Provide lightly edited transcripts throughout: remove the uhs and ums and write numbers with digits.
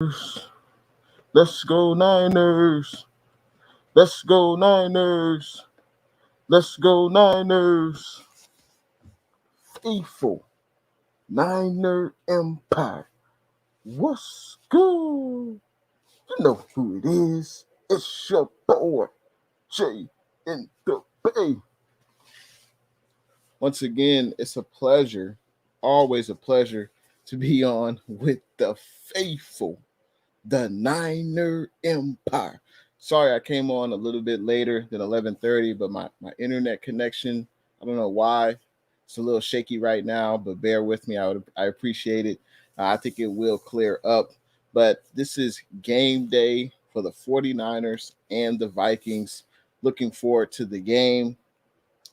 Let's go Niners. Let's go Niners. Let's go Niners. Faithful Niner Empire. What's good? You know who it is. It's your boy, Jay in the Bay. Once again, it's a pleasure, always a pleasure to be on with the faithful, the Niner Empire. Sorry, I came on a little bit later than 11:30, but my internet connection, I don't know why, it's a little shaky right now. But bear with me, I appreciate it. I think it will clear up. But this is game day for the 49ers and the Vikings. Looking forward to the game.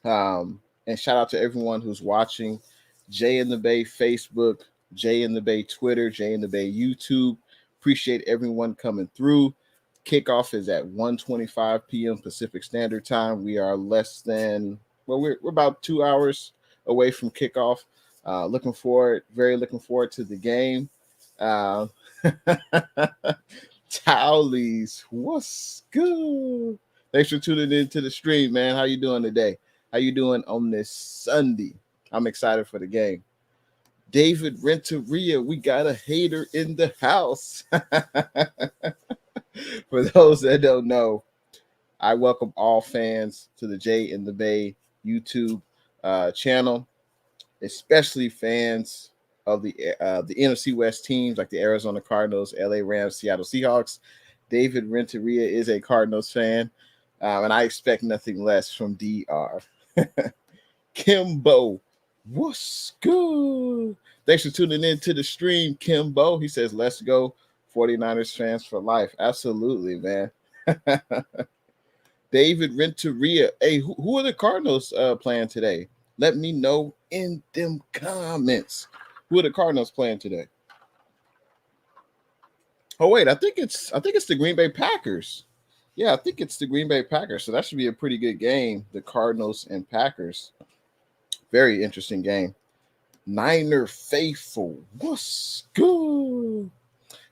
And shout out to everyone who's watching. Jay in the Bay Facebook, Jay in the Bay Twitter, Jay in the Bay YouTube. Appreciate everyone coming through. Kickoff is at 1:25 p.m. Pacific Standard Time. We are we're about 2 hours away from kickoff. Very looking forward to the game. Uh, Towlies, what's good? Thanks for tuning in to the stream, man. How you doing today? How you doing on this Sunday? I'm excited for the game. David Renteria, we got a hater in the house. For those that don't know, I welcome all fans to the Jay in the Bay YouTube channel, especially fans of the NFC West teams like the Arizona Cardinals, LA Rams, Seattle Seahawks. David Renteria is a Cardinals fan, and I expect nothing less from DR. Kimbo, what's good? Thanks for tuning in to the stream, Kimbo. He says, let's go 49ers fans for life. Absolutely, man. David Renteria. Hey, who are the Cardinals playing today? Let me know in them comments. Who are the Cardinals playing today? Oh, wait, I think it's the Green Bay Packers. Yeah, I think it's the Green Bay Packers. So that should be a pretty good game, the Cardinals and Packers. Very interesting game. Niner Faithful, what's good?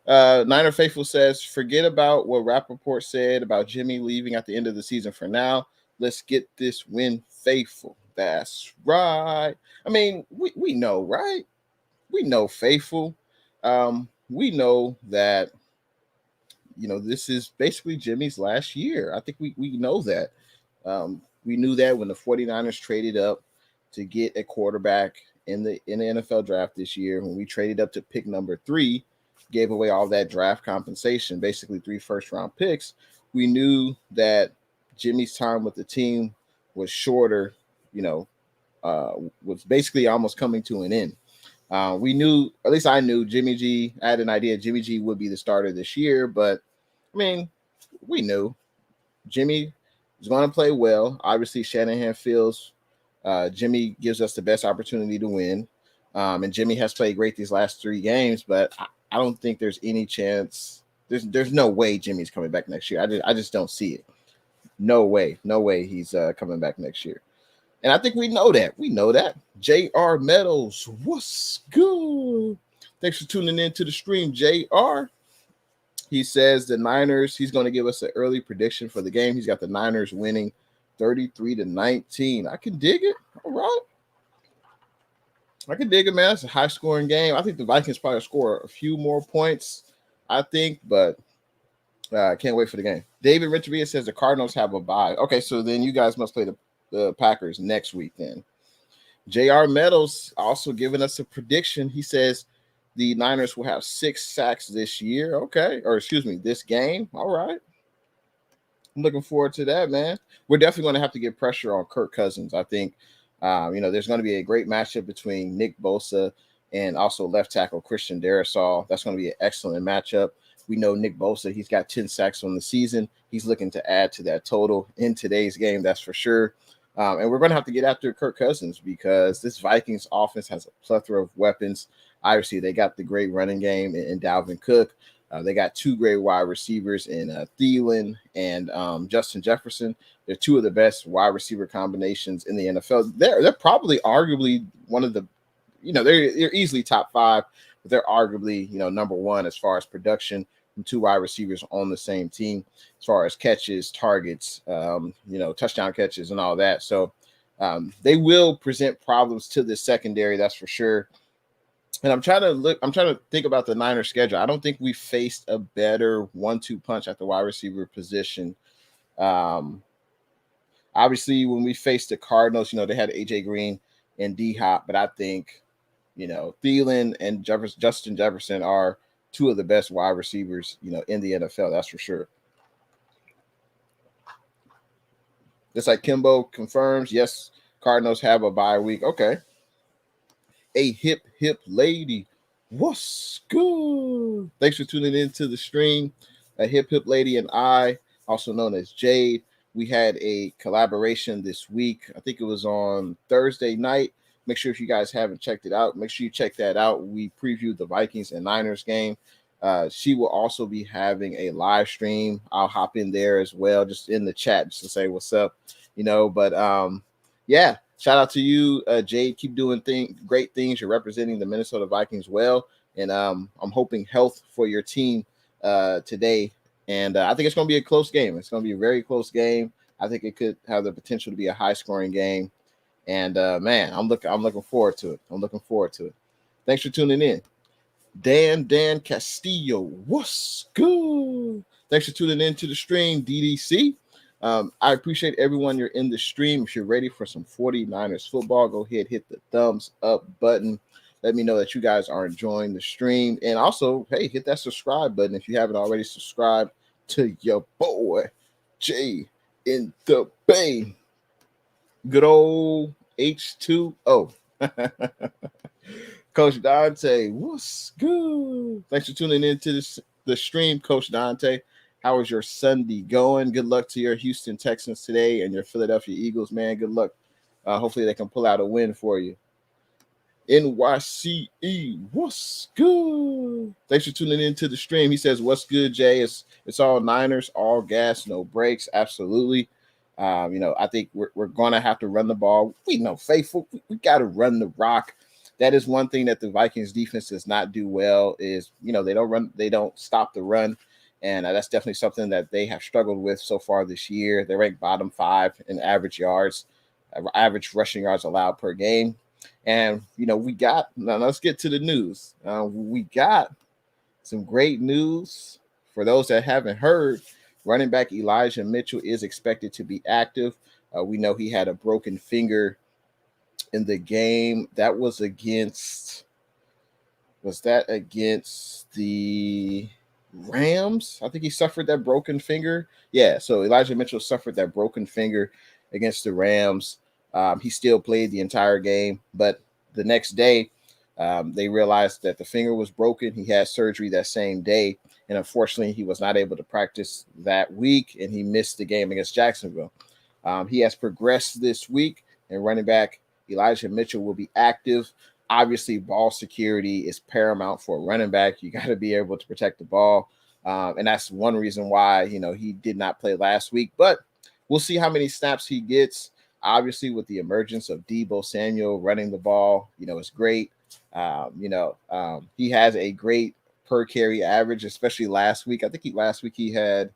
Niner Faithful says, forget about what Rappaport said about Jimmy leaving at the end of the season for now. Let's get this win, Faithful. That's right. I mean, we know, right? We know, Faithful. We know that, this is basically Jimmy's last year. I think we know that. We knew that when the 49ers traded up to get a quarterback in the NFL draft this year, when we traded up to pick number 3, gave away all that draft compensation, basically 3 first-round picks. We knew that Jimmy's time with the team was shorter, was basically almost coming to an end. We knew, at least I knew, Jimmy G. I had an idea Jimmy G would be the starter this year, but I mean, we knew Jimmy was going to play well. Obviously, Shanahan feels Jimmy gives us the best opportunity to win, and Jimmy has played great these last 3 games, but I don't think there's any chance. There's no way Jimmy's coming back next year. I just don't see it. No way he's coming back next year. And I think we know that. J.R. Meadows, what's good? Thanks for tuning in to the stream, J.R. He says the Niners, he's going to give us an early prediction for the game. He's got the Niners winning 33-19. I can dig it. All right. I can dig it, man. It's a high-scoring game. I think the Vikings probably score a few more points, I think, but I can't wait for the game. David Renteria says the Cardinals have a bye. Okay, so then you guys must play the Packers next week then. J.R. Meadows also giving us a prediction. He says the Niners will have 6 sacks this year. Okay, or excuse me, this game. All right. I'm looking forward to that, man. We're definitely going to have to get pressure on Kirk Cousins. I think, there's going to be a great matchup between Nick Bosa and also left tackle Christian Darrisaw. That's going to be an excellent matchup. We know Nick Bosa, he's got 10 sacks on the season. He's looking to add to that total in today's game, that's for sure. And we're going to have to get after Kirk Cousins because this Vikings offense has a plethora of weapons. Obviously, they got the great running game in Dalvin Cook. They got 2 great wide receivers in Thielen and Justin Jefferson. They're 2 of the best wide receiver combinations in the NFL. They're probably arguably one of the, they're easily top 5 but they're arguably, number one as far as production from two wide receivers on the same team, as far as catches, targets, touchdown catches, and all that. So they will present problems to the secondary, that's for sure. And I'm trying to think about the Niners schedule. I don't think we faced a better 1-2 punch at the wide receiver position. Obviously, when we faced the Cardinals, they had AJ Green and D Hop, but I think, Thielen and Justin Jefferson are two of the best wide receivers, in the NFL. That's for sure. Just like Kimbo confirms, yes, Cardinals have a bye week. Okay. A hip lady. What's good? Thanks for tuning in to the stream. A hip lady and I, also known as Jade, we had a collaboration this week. I think it was on Thursday night. Make sure if you guys haven't checked it out, make sure you check that out. We previewed the Vikings and Niners game. She will also be having a live stream. I'll hop in there as well, just in the chat, just to say what's up, But yeah, shout out to you, Jade. Keep doing great things. You're representing the Minnesota Vikings well, and I'm hoping health for your team today. And I think it's going to be a close game. It's going to be a very close game. I think it could have the potential to be a high-scoring game. And man, I'm looking forward to it. Thanks for tuning in. Dan Castillo, what's good? Thanks for tuning in to the stream, DDC. I appreciate everyone. You're in the stream. If you're ready for some 49ers football, go ahead, hit the thumbs up button. Let me know that you guys are enjoying the stream. And also, hey, hit that subscribe button if you haven't already subscribed to your boy, Jay in the Bay. Good old H2O. Coach Dante, what's good? Thanks for tuning in to the stream, Coach Dante. How is your Sunday going? Good luck to your Houston Texans today and your Philadelphia Eagles, man. Good luck. Hopefully they can pull out a win for you. NYCE, what's good? Thanks for tuning in to the stream. He says, what's good, Jay? It's all Niners, all gas, no breaks. Absolutely. I think we're going to have to run the ball. We know, faithful. We got to run the rock. That is one thing that the Vikings defense does not do well is, they don't stop the run. And that's definitely something that they have struggled with so far this year. They're ranked bottom 5 in average rushing yards allowed per game. And, now let's get to the news. We got some great news for those that haven't heard. Running back Elijah Mitchell is expected to be active. We know he had a broken finger in the game. That was against the Rams? I think he suffered that broken finger. Yeah, so Elijah Mitchell suffered that broken finger against the Rams. He still played the entire game, but the next day they realized that the finger was broken. He had surgery that same day, and unfortunately he was not able to practice that week, and he missed the game against Jacksonville. He has progressed this week, and running back Elijah Mitchell will be active. Obviously, ball security is paramount for a running back. You got to be able to protect the ball. And that's one reason why, he did not play last week. But we'll see how many snaps he gets. Obviously, with the emergence of Deebo Samuel running the ball, it's great. He has a great per carry average, especially last week. I think last week he had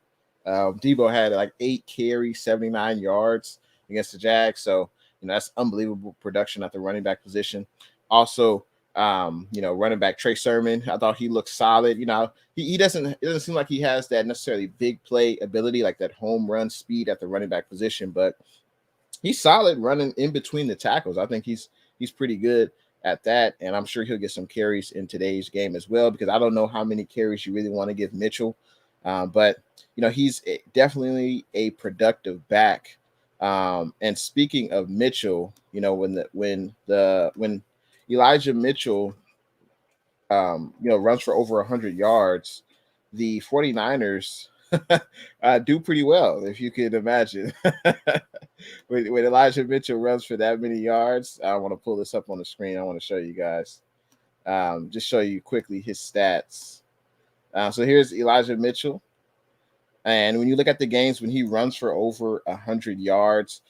Deebo had like 8 carries, 79 yards against the Jags. So, that's unbelievable production at the running back position. Also, running back Trey Sermon, I thought he looked solid. It doesn't seem like he has that necessarily big play ability, like that home run speed at the running back position, but he's solid running in between the tackles. I think he's pretty good at that, and I'm sure he'll get some carries in today's game as well, because I don't know how many carries you really want to give Mitchell, but he's definitely a productive back. And speaking of Mitchell, when Elijah Mitchell, runs for over 100 yards, the 49ers do pretty well, if you can imagine. when Elijah Mitchell runs for that many yards, I want to pull this up on the screen. I want to show you guys, just show you quickly his stats. So here's Elijah Mitchell. And when you look at the games when he runs for over 100 yards,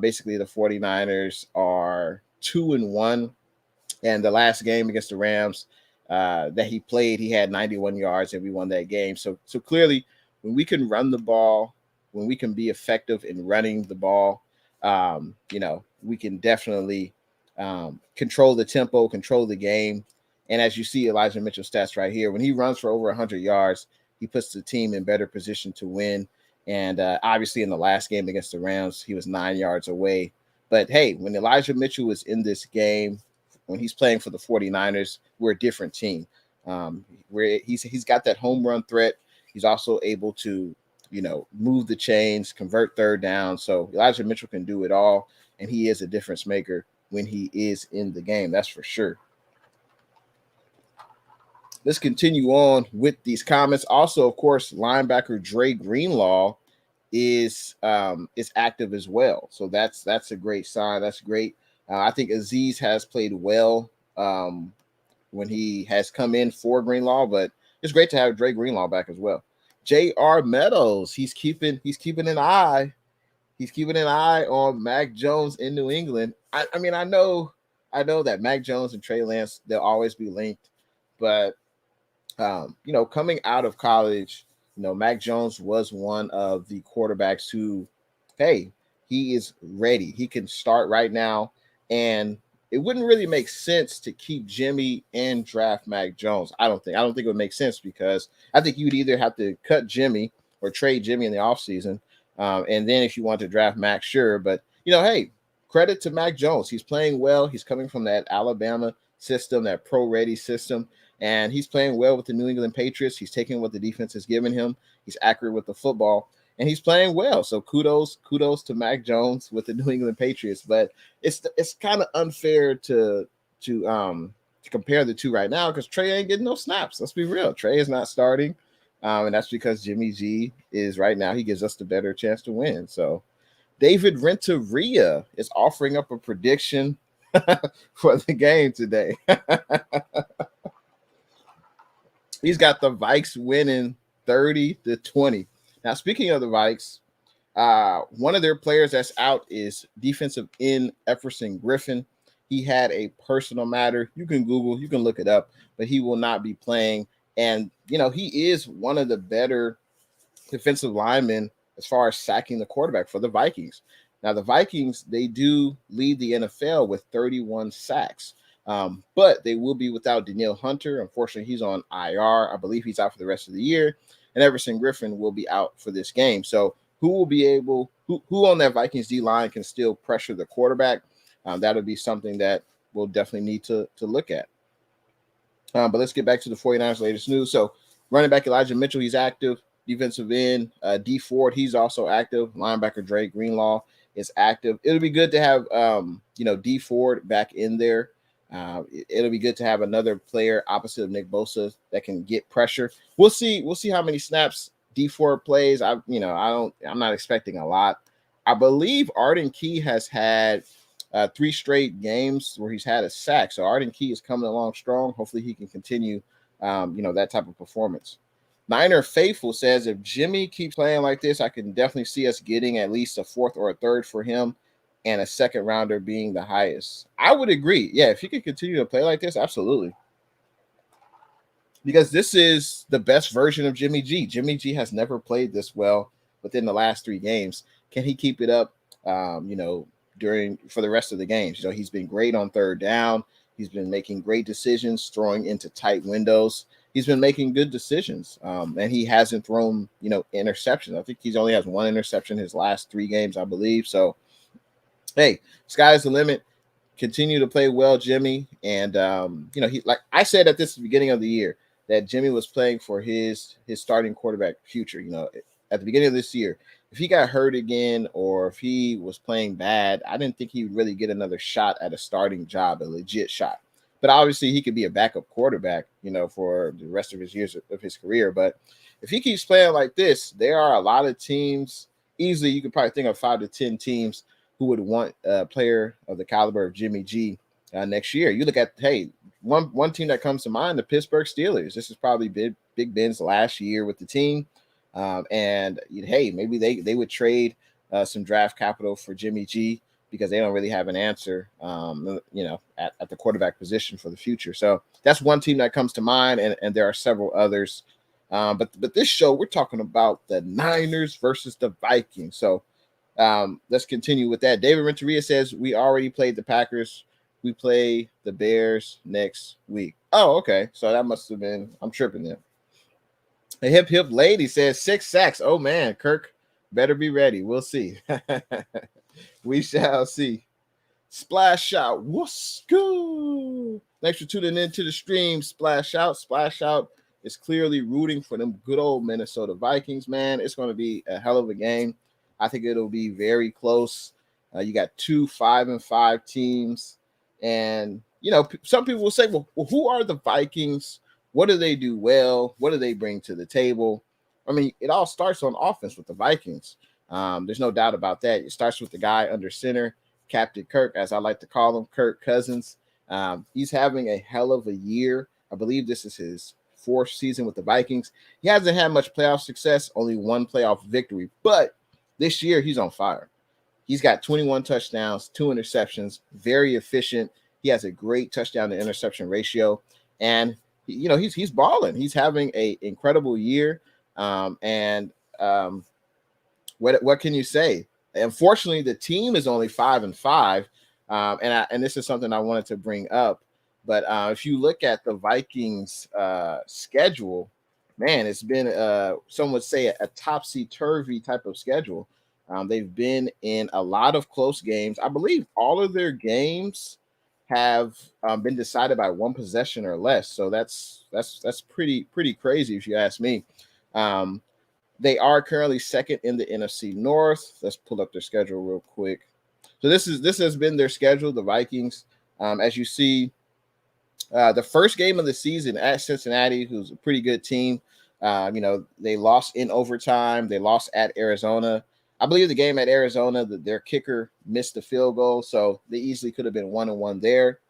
basically the 49ers are 2-1. And the last game against the Rams, that he played, he had 91 yards and we won that game. So clearly, when we can run the ball, when we can be effective in running the ball, we can definitely control the tempo, control the game. And as you see Elijah Mitchell's stats right here, when he runs for over 100 yards, he puts the team in better position to win. And obviously in the last game against the Rams, he was 9 yards away. But hey, when Elijah Mitchell was in this game, when he's playing for the 49ers, we're a different team. Where he's got that home run threat. He's also able to, move the chains, convert third down. So Elijah Mitchell can do it all, and he is a difference maker when he is in the game. That's for sure. Let's continue on with these comments. Also, of course, linebacker Dre Greenlaw is active as well. So that's a great sign. That's great. I think Aziz has played well when he has come in for Greenlaw, but it's great to have Dre Greenlaw back as well. J.R. Meadows, he's keeping an eye. He's keeping an eye on Mac Jones in New England. I know that Mac Jones and Trey Lance, they'll always be linked, but coming out of college, Mac Jones was one of the quarterbacks who, hey, he is ready. He can start right now. And it wouldn't really make sense to keep Jimmy and draft Mac Jones. I don't think it would make sense, because I think you'd either have to cut Jimmy or trade Jimmy in the offseason. And then if you want to draft Mac, sure. But, hey, credit to Mac Jones. He's playing well. He's coming from that Alabama system, that pro-ready system. And he's playing well with the New England Patriots. He's taking what the defense has given him. He's accurate with the football, and he's playing well. So kudos to Mac Jones with the New England Patriots. But it's kind of unfair to compare the two right now, because Trey ain't getting no snaps. Let's be real. Trey is not starting, and that's because Jimmy G is right now. He gives us the better chance to win. So David Renteria is offering up a prediction for the game today. He's got the Vikes winning 30-20. Now, speaking of the Vikes, one of their players that's out is defensive end Everson Griffin. He had a personal matter. You can Google, you can look it up, but he will not be playing. And, he is one of the better defensive linemen as far as sacking the quarterback for the Vikings. Now, the Vikings, they do lead the NFL with 31 sacks. But they will be without Danielle Hunter. Unfortunately, he's on IR. I believe he's out for the rest of the year. And Everson Griffin will be out for this game. So who on that Vikings D-line can still pressure the quarterback? That'll be something that we'll definitely need to look at. But let's get back to the 49ers' latest news. So running back Elijah Mitchell, he's active. Defensive end, D Ford, he's also active. Linebacker Dre Greenlaw is active. It'll be good to have, D Ford back in there. It'll be good to have another player opposite of Nick Bosa that can get pressure. We'll see how many snaps D4 plays. I'm not expecting a lot. I believe Arden Key has had 3 straight games where he's had a sack. So Arden Key is coming along strong. Hopefully he can continue, that type of performance. Niner Faithful says, if Jimmy keeps playing like this, I can definitely see us getting at least a 4th or a 3rd for him, and a 2nd rounder being the highest. I would agree. Yeah, if he could continue to play like this, absolutely. Because this is the best version of Jimmy G. Jimmy G has never played this well within the last 3 games. Can he keep it up, for the rest of the games? He's been great on 3rd down. He's been making great decisions, throwing into tight windows. He's been making good decisions, and he hasn't thrown, interceptions. I think he's only has 1 interception his last 3 games, I believe. So, hey, sky's the limit. Continue to play well, Jimmy. And, he, like I said at the beginning of the year, that Jimmy was playing for his starting quarterback future. At the beginning of this year, if he got hurt again or if he was playing bad, I didn't think he would really get another shot at a starting job, a legit shot. But obviously he could be a backup quarterback, for the rest of his years of his career. But if he keeps playing like this, there are a lot of teams. Easily, you could probably think of 5 to 10 teams who would want a player of the caliber of Jimmy G next year. You look at, one team that comes to mind, the Pittsburgh Steelers. This is probably Big Ben's last year with the team. And maybe they would trade some draft capital for Jimmy G. because they don't really have an answer, at the quarterback position for the future. So that's one team that comes to mind, and there are several others. But this show, we're talking about the Niners versus the Vikings. So let's continue with that. David Renteria says, we already played the Packers. We play the Bears next week. Oh, okay. So that must have been, I'm tripping there. A hip lady says 6 sacks. Oh man, Kirk better be ready. We'll see. We shall see. Splash out. What's good? Thanks for tuning into the stream. Splash out. Splash out is clearly rooting for them good old Minnesota Vikings, man. It's going to be a hell of a game. I think it'll be very close. You got 2 5-5 teams. And, some people will say, well, who are the Vikings? What do they do well? What do they bring to the table? I mean, it all starts on offense with the Vikings. There's no doubt about that. It starts with the guy under center, Captain Kirk, as I like to call him, Kirk Cousins. He's having a hell of a year. I believe this is his 4th season with the Vikings. He hasn't had much playoff success, only 1 playoff victory. But this year, he's on fire. He's got 21 touchdowns, 2 interceptions, very efficient. He has a great touchdown to interception ratio. And he's balling. He's having an incredible year. What can you say? Unfortunately, the team is only 5-5. And this is something I wanted to bring up. But if you look at the Vikings schedule, man, it's been some would say a topsy-turvy type of schedule. They've been in a lot of close games. I believe all of their games have been decided by 1 possession or less. So that's pretty crazy if you ask me. They are currently 2nd in the NFC North. Let's pull up their schedule real quick. So this has been their schedule, the Vikings. As you see, the first game of the season at Cincinnati, who's a pretty good team. They lost in overtime. They lost at Arizona. I believe the game at Arizona, their kicker missed the field goal, so they easily could have been 1-1 there.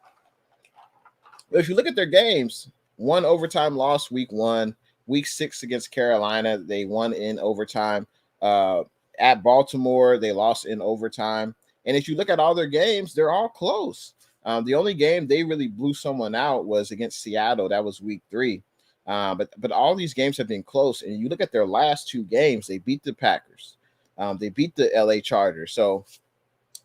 But if you look at their games, 1 overtime loss week 1, week 6 against Carolina, they won in overtime. At Baltimore, they lost in overtime. And if you look at all their games, they're all close. The only game they really blew someone out was against Seattle. That was week 3. But all these games have been close. And you look at their last 2 games, they beat the Packers. They beat the LA Chargers. So,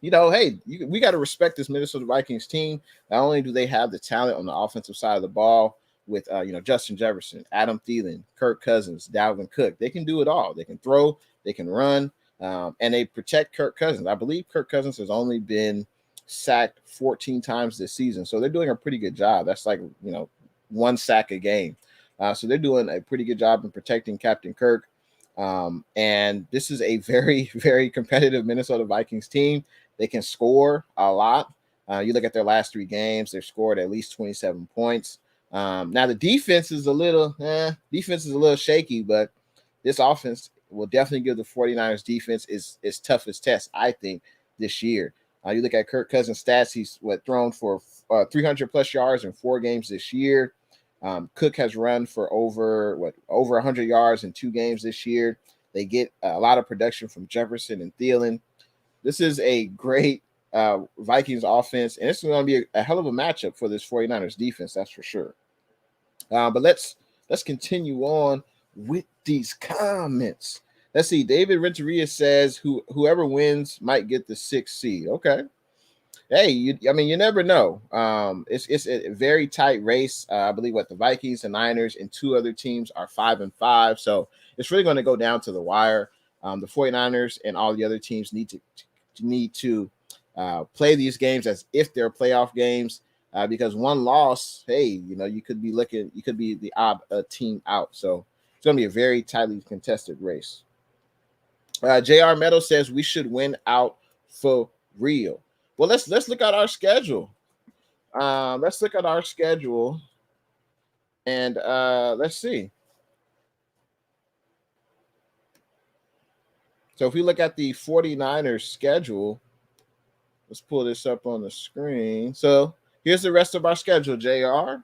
hey, we got to respect this Minnesota Vikings team. Not only do they have the talent on the offensive side of the ball with, Justin Jefferson, Adam Thielen, Kirk Cousins, Dalvin Cook. They can do it all. They can throw, they can run, and they protect Kirk Cousins. I believe Kirk Cousins has only been sacked 14 times this season. So they're doing a pretty good job. That's like, 1 sack a game. So they're doing a pretty good job in protecting Captain Kirk. And this is a very, very competitive Minnesota Vikings team. They can score a lot. You look at their last 3 games, they've scored at least 27 points. Now the defense is a little shaky, but this offense will definitely give the 49ers defense its toughest test, I think, this year. You look at Kirk Cousins' stats, he's thrown for 300 plus yards in 4 games this year. Cook has run for over 100 yards in 2 games this year. They get a lot of production from Jefferson and Thielen. This is a great Vikings offense, and it's going to be a hell of a matchup for this 49ers defense, that's for sure. But let's continue on with these comments. Let's see. David Renteria says whoever wins might get the 6th seed. Okay. Hey, you never know. It's a very tight race. I believe the Vikings, the Niners, and 2 other teams are 5-5. So it's really going to go down to the wire. The 49ers and all the other teams need to play these games as if they're playoff games. Because 1 loss, hey, you could be the odd team out. So it's going to be a very tightly contested race. JR Meadow says we should win out for real. Well, let's look at our schedule. Let's look at our schedule, and let's see. So if we look at the 49ers schedule, let's pull this up on the screen. So here's the rest of our schedule, JR.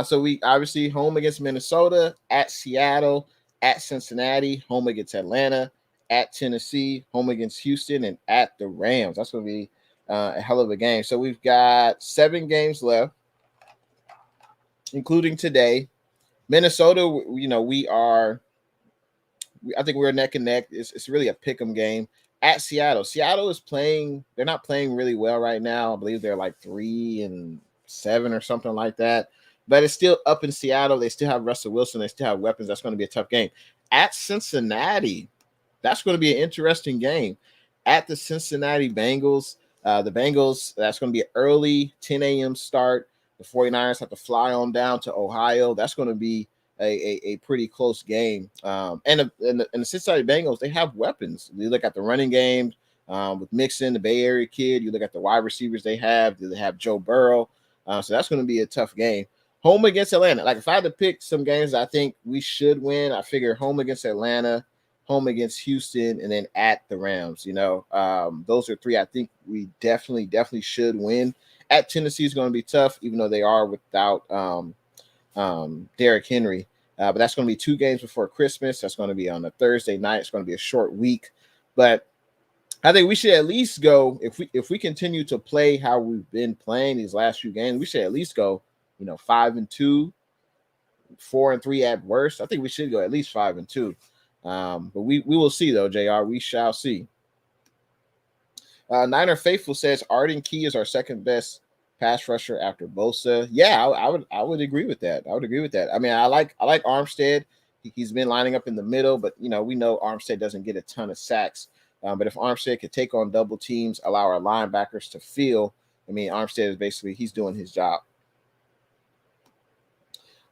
So we obviously home against Minnesota, at Seattle, at Cincinnati, home against Atlanta, at Tennessee, home against Houston, and at the Rams. That's going to be a hell of a game. So we've got 7 games left, including today. Minnesota, I think we're neck and neck. It's really a pick 'em game. At Seattle, Seattle is playing. They're not playing really well right now. I believe they're like 3-7 or something like that. But it's still up in Seattle. They still have Russell Wilson. They still have weapons. That's going to be a tough game. At Cincinnati, that's going to be an interesting game. At the Cincinnati Bengals, the Bengals, that's going to be an early 10 a.m. start. The 49ers have to fly on down to Ohio. That's going to be a pretty close game. And the Cincinnati Bengals, they have weapons. You look at the running game with Mixon, the Bay Area kid. You look at the wide receivers they have. They have Joe Burrow. So that's going to be a tough game. Home against Atlanta. Like if I had to pick some games I think we should win, I figure home against Atlanta, home against Houston, and then at the Rams. Those are 3 I think we definitely should win. At Tennessee is going to be tough, even though they are without Derrick Henry. But that's going to be 2 games before Christmas. That's going to be on a Thursday night. It's going to be a short week. But I think we should at least go, if we continue to play how we've been playing these last few games, we should at least go, 5-2, 4-3 at worst. I think we should go at least 5-2. But we will see though, JR. We shall see. Niner Faithful says Arden Key is our second best pass rusher after Bosa. Yeah, I would agree with that. I mean, I like Armstead. He's been lining up in the middle, but we know Armstead doesn't get a ton of sacks. But if Armstead could take on double teams, allow our linebackers to feel, Armstead is basically he's doing his job.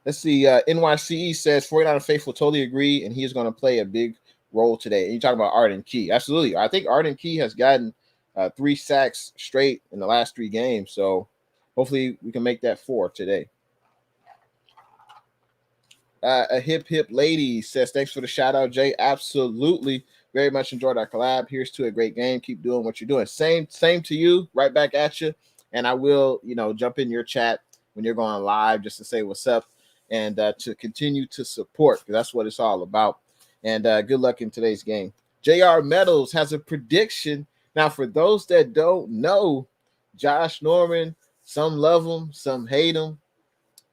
Let's see. NYCE says 49er Faithful totally agree, and he is going to play a big role today. And you're talking about Arden Key. Absolutely. I think Arden Key has gotten 3 sacks straight in the last 3 games. So hopefully we can make that 4 today. A hip lady says, thanks for the shout out, Jay. Absolutely. Very much enjoyed our collab. Here's to a great game. Keep doing what you're doing. Same to you. Right back at you. And I will, jump in your chat when you're going live just to say what's up and to continue to support, because that's what it's all about. And good luck in today's game. JR Meadows has a prediction. Now, for those that don't know, Josh Norman, some love him, some hate him,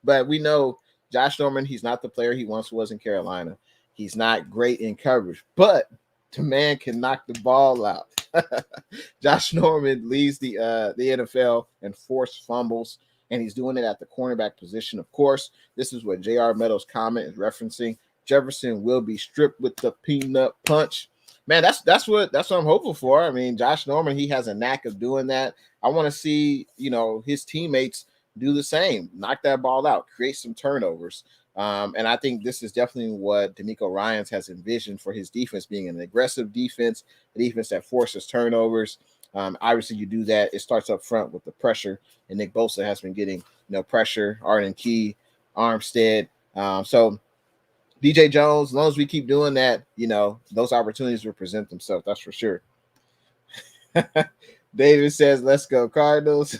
but we know Josh Norman, he's not the player he once was in Carolina. He's not great in coverage, but the man can knock the ball out. Josh Norman leads the NFL in forced fumbles, and he's doing it at the cornerback position. Of course, this is what JR Meadows' comment is referencing. Jefferson will be stripped with the peanut punch. Man, that's what I'm hoping for. I mean, Josh Norman, he has a knack of doing that. I want to see, his teammates do the same, knock that ball out, create some turnovers. And I think this is definitely what DeMeco Ryans has envisioned for his defense, being an aggressive defense, a defense that forces turnovers. Obviously, you do that. It starts up front with the pressure, and Nick Bosa has been getting pressure. Arden Key, Armstead. So DJ Jones, as long as we keep doing that, those opportunities will present themselves. That's for sure. David says, "Let's go Cardinals."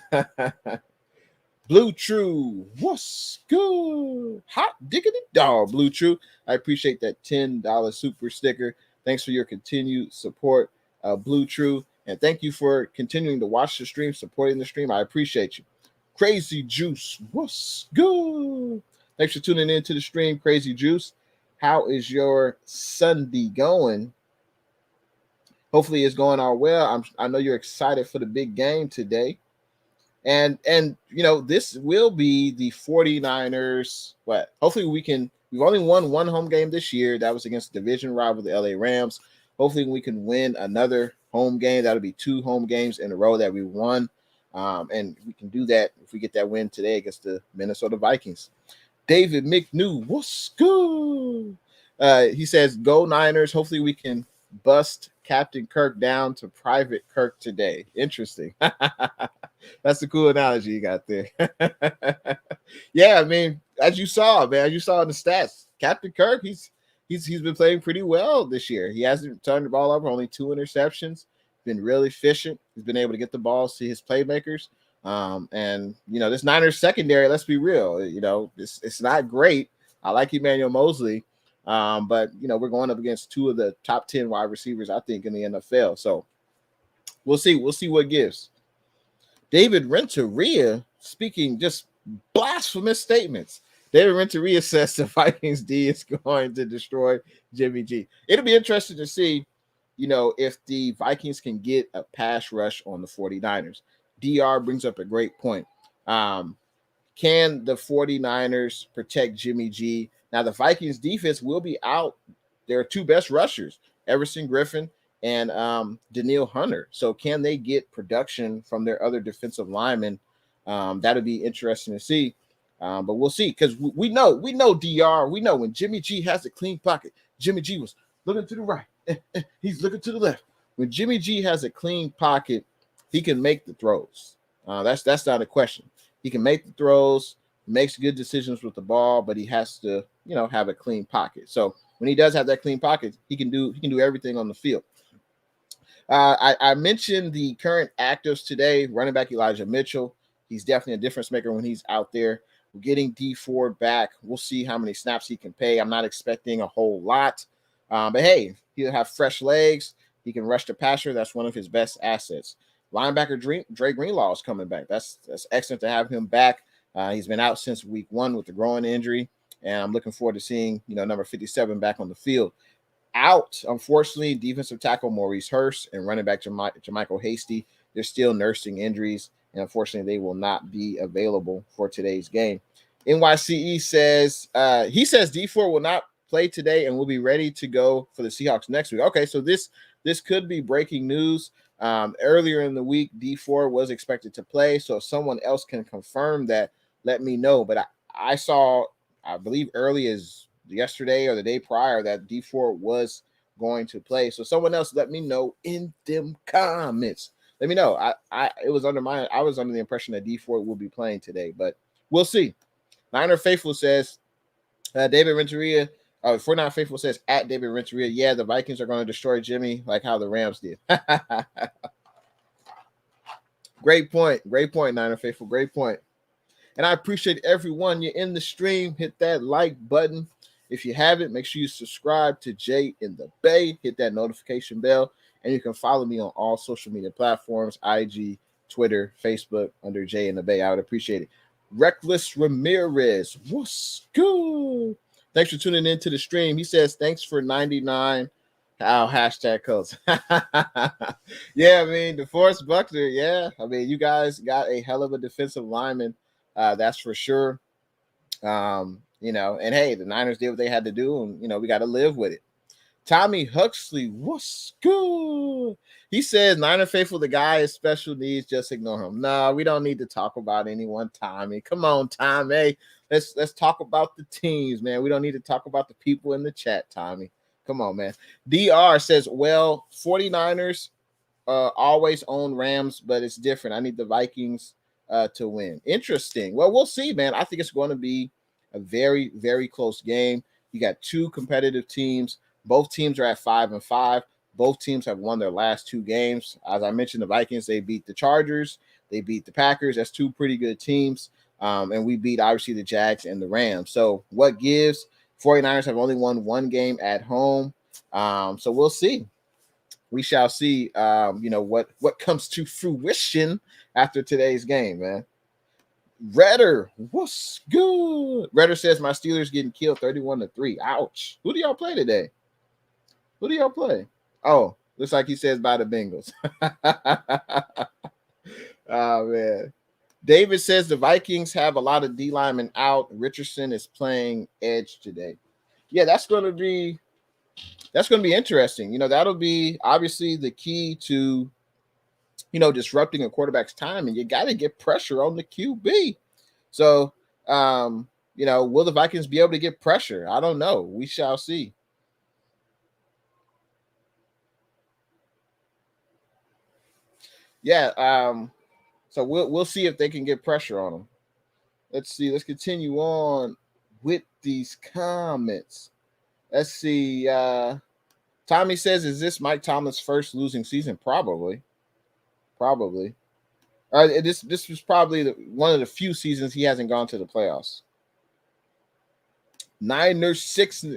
Blue True, what's good? Hot diggity dog, Blue True. I appreciate that $10 super sticker. Thanks for your continued support, Blue True. And thank you for continuing to watch the stream, supporting the stream. I appreciate you. Crazy Juice, what's good? Thanks for tuning in to the stream, Crazy Juice. How is your Sunday going? Hopefully it's going all well. I know you're excited for the big game today. And this will be the 49ers. Hopefully we've only won 1 home game this year. That was against the division rival, the LA Rams. Hopefully we can win another home game. That'll be 2 home games in a row that we won. And we can do that if we get that win today against the Minnesota Vikings. David McNew, what's good? He says, go Niners. Hopefully we can bust Captain Kirk down to Private Kirk today. Interesting. That's a cool analogy you got there. Yeah, I mean, as you saw in the stats, Captain Kirk, he's been playing pretty well this year. He hasn't turned the ball over, only 2 interceptions. Been really efficient. He's been able to get the balls to his playmakers. And this Niners secondary, let's be real, it's not great. I like Emmanuel Mosley, But we're going up against two of the top 10 wide receivers, I think, in the NFL. So we'll see. We'll see what gives. David Renteria speaking just blasphemous statements. David Renteria says the Vikings D is going to destroy Jimmy G. It'll be interesting to see, if the Vikings can get a pass rush on the 49ers. DR brings up a great point. Can the 49ers protect Jimmy G? Now, the Vikings defense will be out their two best rushers, Everson Griffin and Daniil Hunter. So can they get production from their other defensive linemen? That'll be interesting to see. But we'll see, because we know DR. We know when Jimmy G has a clean pocket. Jimmy G was looking to the right. He's looking to the left. When Jimmy G has a clean pocket, he can make the throws. That's not a question. He can make the throws, makes good decisions with the ball, but he has to, have a clean pocket. So when he does have that clean pocket, he can do everything on the field. I mentioned the current actives today. Running back Elijah Mitchell. He's definitely a difference maker when he's out there. We're getting D Ford back. We'll see how many snaps he can pay. I'm not expecting a whole lot. But hey, he'll have fresh legs. He can rush the passer. That's one of his best assets. Linebacker Dre Greenlaw is coming back. That's excellent to have him back. He's been out since week 1 with the groin injury, and I'm looking forward to seeing number 57 back on the field. Out, unfortunately, defensive tackle Maurice Hurst and running back Jermichael Hasty. They're still nursing injuries, and unfortunately, they will not be available for today's game. NYCE says D4 will not play today and will be ready to go for the Seahawks next week. Okay, so this could be breaking news. Earlier in the week, D4 was expected to play, so if someone else can confirm that, let me know. But I saw, I believe early as yesterday or the day prior, that D4 was going to play. So someone else let me know in them comments. Let me know. I was under the impression that D4 will be playing today, but we'll see. Niner Faithful says David Renteria. 49 Faithful says at David Renteria, yeah, the Vikings are going to destroy Jimmy like how the Rams did. Great point, Niner Faithful. Great point. And I appreciate everyone. You're in the stream. Hit that like button. If you haven't, make sure you subscribe to Jay in the Bay. Hit that notification bell. And you can follow me on all social media platforms, IG, Twitter, Facebook, under Jay in the Bay. I would appreciate it. Reckless Ramirez, what's good? Thanks for tuning into the stream. He says, thanks for 99. Hashtag codes. Yeah, I mean, DeForest Buckner. Yeah, I mean, you guys got a hell of a defensive lineman. That's for sure. And hey, the Niners did what they had to do, and we got to live with it. Tommy Huxley, what's good? He says, Niner Faithful, the guy is special needs, just ignore him. No, we don't need to talk about anyone, Tommy. Come on, Tommy. Let's talk about the teams, man. We don't need to talk about the people in the chat, Tommy. Come on, man. DR says, well, 49ers always own Rams, but it's different. I need the Vikings to win. Interesting. Well, we'll see, man. I think it's going to be a very, very close game. You got two competitive teams. Both teams are at 5-5. Both teams have won their last 2 games. As I mentioned, the Vikings, they beat the Chargers. They beat the Packers. That's 2 pretty good teams. And we beat, obviously, the Jags and the Rams. So what gives? 49ers have only won 1 game at home. So we'll see. We shall see, what comes to fruition after today's game, man. Redder, what's good? Redder says, my Steelers getting killed 31-3. Ouch. Who do y'all play today? Who do y'all play? Oh, looks like he says by the Bengals. Oh, man. David says the Vikings have a lot of D linemen out. Richardson is playing edge today. Yeah, that's going to be interesting. That'll be obviously the key to, disrupting a quarterback's time, and you got to get pressure on the QB. So, will the Vikings be able to get pressure? I don't know. We shall see. Yeah, so we'll see if they can get pressure on them. Let's see. Let's continue on with these comments. Let's see. Tommy says, is this Mike Tomlin's first losing season? Probably. This was probably one of the few seasons he hasn't gone to the playoffs. Niner sickness.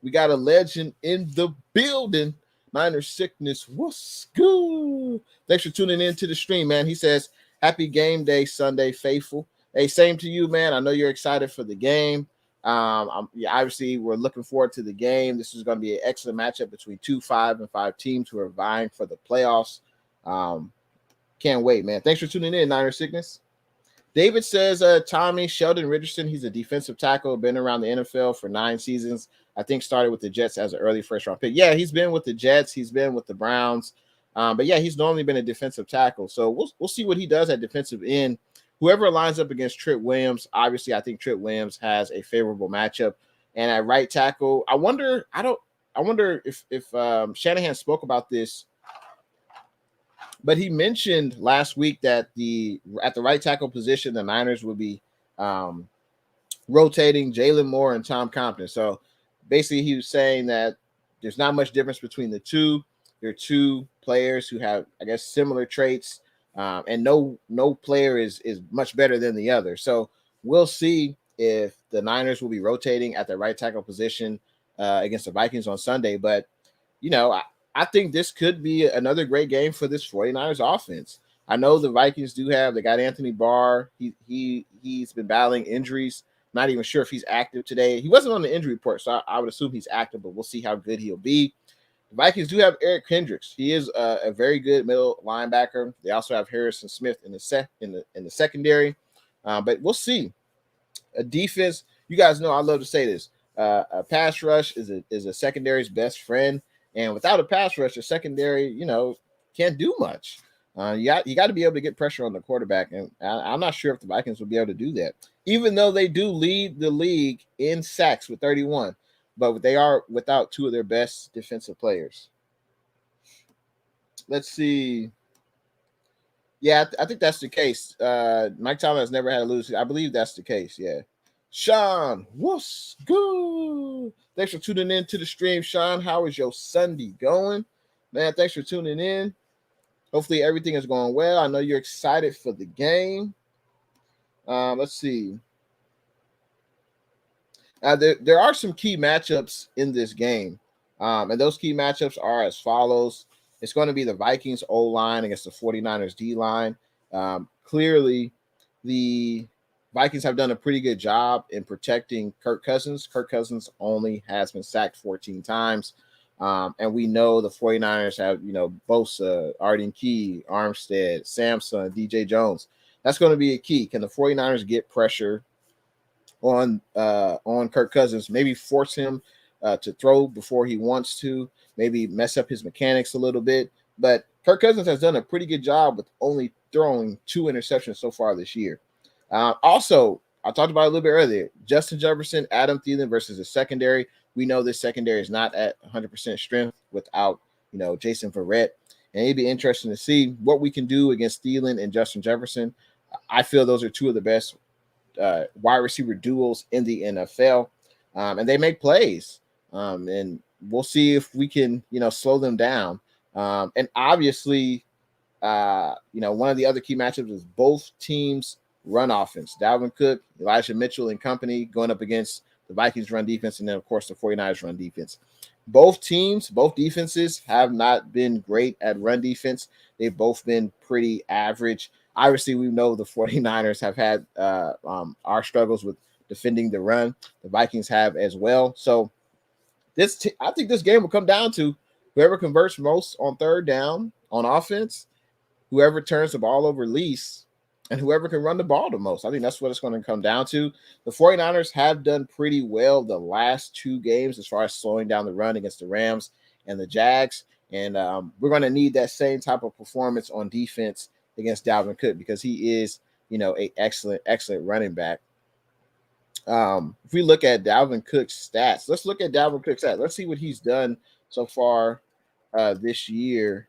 We got a legend in the building. Niner sickness. What's good? Thanks for tuning in to the stream, man. He says, "Happy game day, Sunday faithful." Hey, same to you, man. I know you're excited for the game. Obviously, we're looking forward to the game. This is going to be an excellent matchup between 2-5 teams who are vying for the playoffs. Can't wait, man. Thanks for tuning in, Niner sickness. David says, Tommy Sheldon Richardson, he's a defensive tackle, been around the NFL for 9 seasons. I think started with the Jets as an early first-round pick. Yeah, he's been with the Jets. He's been with the Browns. But, yeah, he's normally been a defensive tackle. So we'll see what he does at defensive end. Whoever lines up against Trent Williams, obviously I think Trent Williams has a favorable matchup. And at right tackle, I wonder if Shanahan spoke about this, but he mentioned last week that at the right tackle position, the Niners will be rotating Jalen Moore and Tom Compton. So basically, he was saying that there's not much difference between the two. They're two players who have, I guess, similar traits, and no player is much better than the other. So we'll see if the Niners will be rotating at the right tackle position against the Vikings on Sunday. But I think this could be another great game for this 49ers offense. I know the Vikings they got Anthony Barr. He's been battling injuries. Not even sure if he's active today. He wasn't on the injury report, so I would assume he's active, but we'll see how good he'll be. The Vikings do have Eric Kendricks. He is a very good middle linebacker. They also have Harrison Smith in the secondary, but we'll see. A defense, you guys know I love to say this. A pass rush is a secondary's best friend. And without a pass rush, the secondary, can't do much. You got to be able to get pressure on the quarterback, and I'm not sure if the Vikings will be able to do that, even though they do lead the league in sacks with 31, but they are without 2 of their best defensive players. Let's see. Yeah, I think that's the case. Mike Tomlin has never had a lose. I believe that's the case. Yeah. Sean, what's good? Thanks for tuning in to the stream, Sean. How is your Sunday going? Man, thanks for tuning in. Hopefully everything is going well. I know you're excited for the game. Let's see. There are some key matchups in this game. And those key matchups are as follows. It's going to be the Vikings O-line against the 49ers D-line. Clearly, the Vikings have done a pretty good job in protecting Kirk Cousins. Kirk Cousins only has been sacked 14 times. And we know the 49ers have, Bosa, Arden Key, Armstead, Samson, DJ Jones. That's going to be a key. Can the 49ers get pressure on Kirk Cousins? Maybe force him to throw before he wants to, maybe mess up his mechanics a little bit. But Kirk Cousins has done a pretty good job with only throwing 2 interceptions so far this year. Also, I talked about it a little bit earlier. Justin Jefferson, Adam Thielen versus the secondary. We know this secondary is not at 100% strength without, Jason Verrett. And it'd be interesting to see what we can do against Thielen and Justin Jefferson. I feel those are 2 of the best wide receiver duos in the NFL. And they make plays. And we'll see if we can, slow them down. And obviously, one of the other key matchups is both teams run offense. Dalvin Cook, Elijah Mitchell and company going up against the Vikings run defense, and then, of course, the 49ers run defense. Both defenses have not been great at run defense. They've both been pretty average. Obviously, we know the 49ers have had our struggles with defending the run. The Vikings have as well. So I think this game will come down to whoever converts most on third down on offense, whoever turns the ball over least, and whoever can run the ball the most. I think that's what it's going to come down to. The 49ers have done pretty well the last 2 games as far as slowing down the run against the Rams and the Jags. And we're going to need that same type of performance on defense against Dalvin Cook because he is, a excellent running back. If we look at Dalvin Cook's stats, let's look at Dalvin Cook's stats. Let's see what he's done so far this year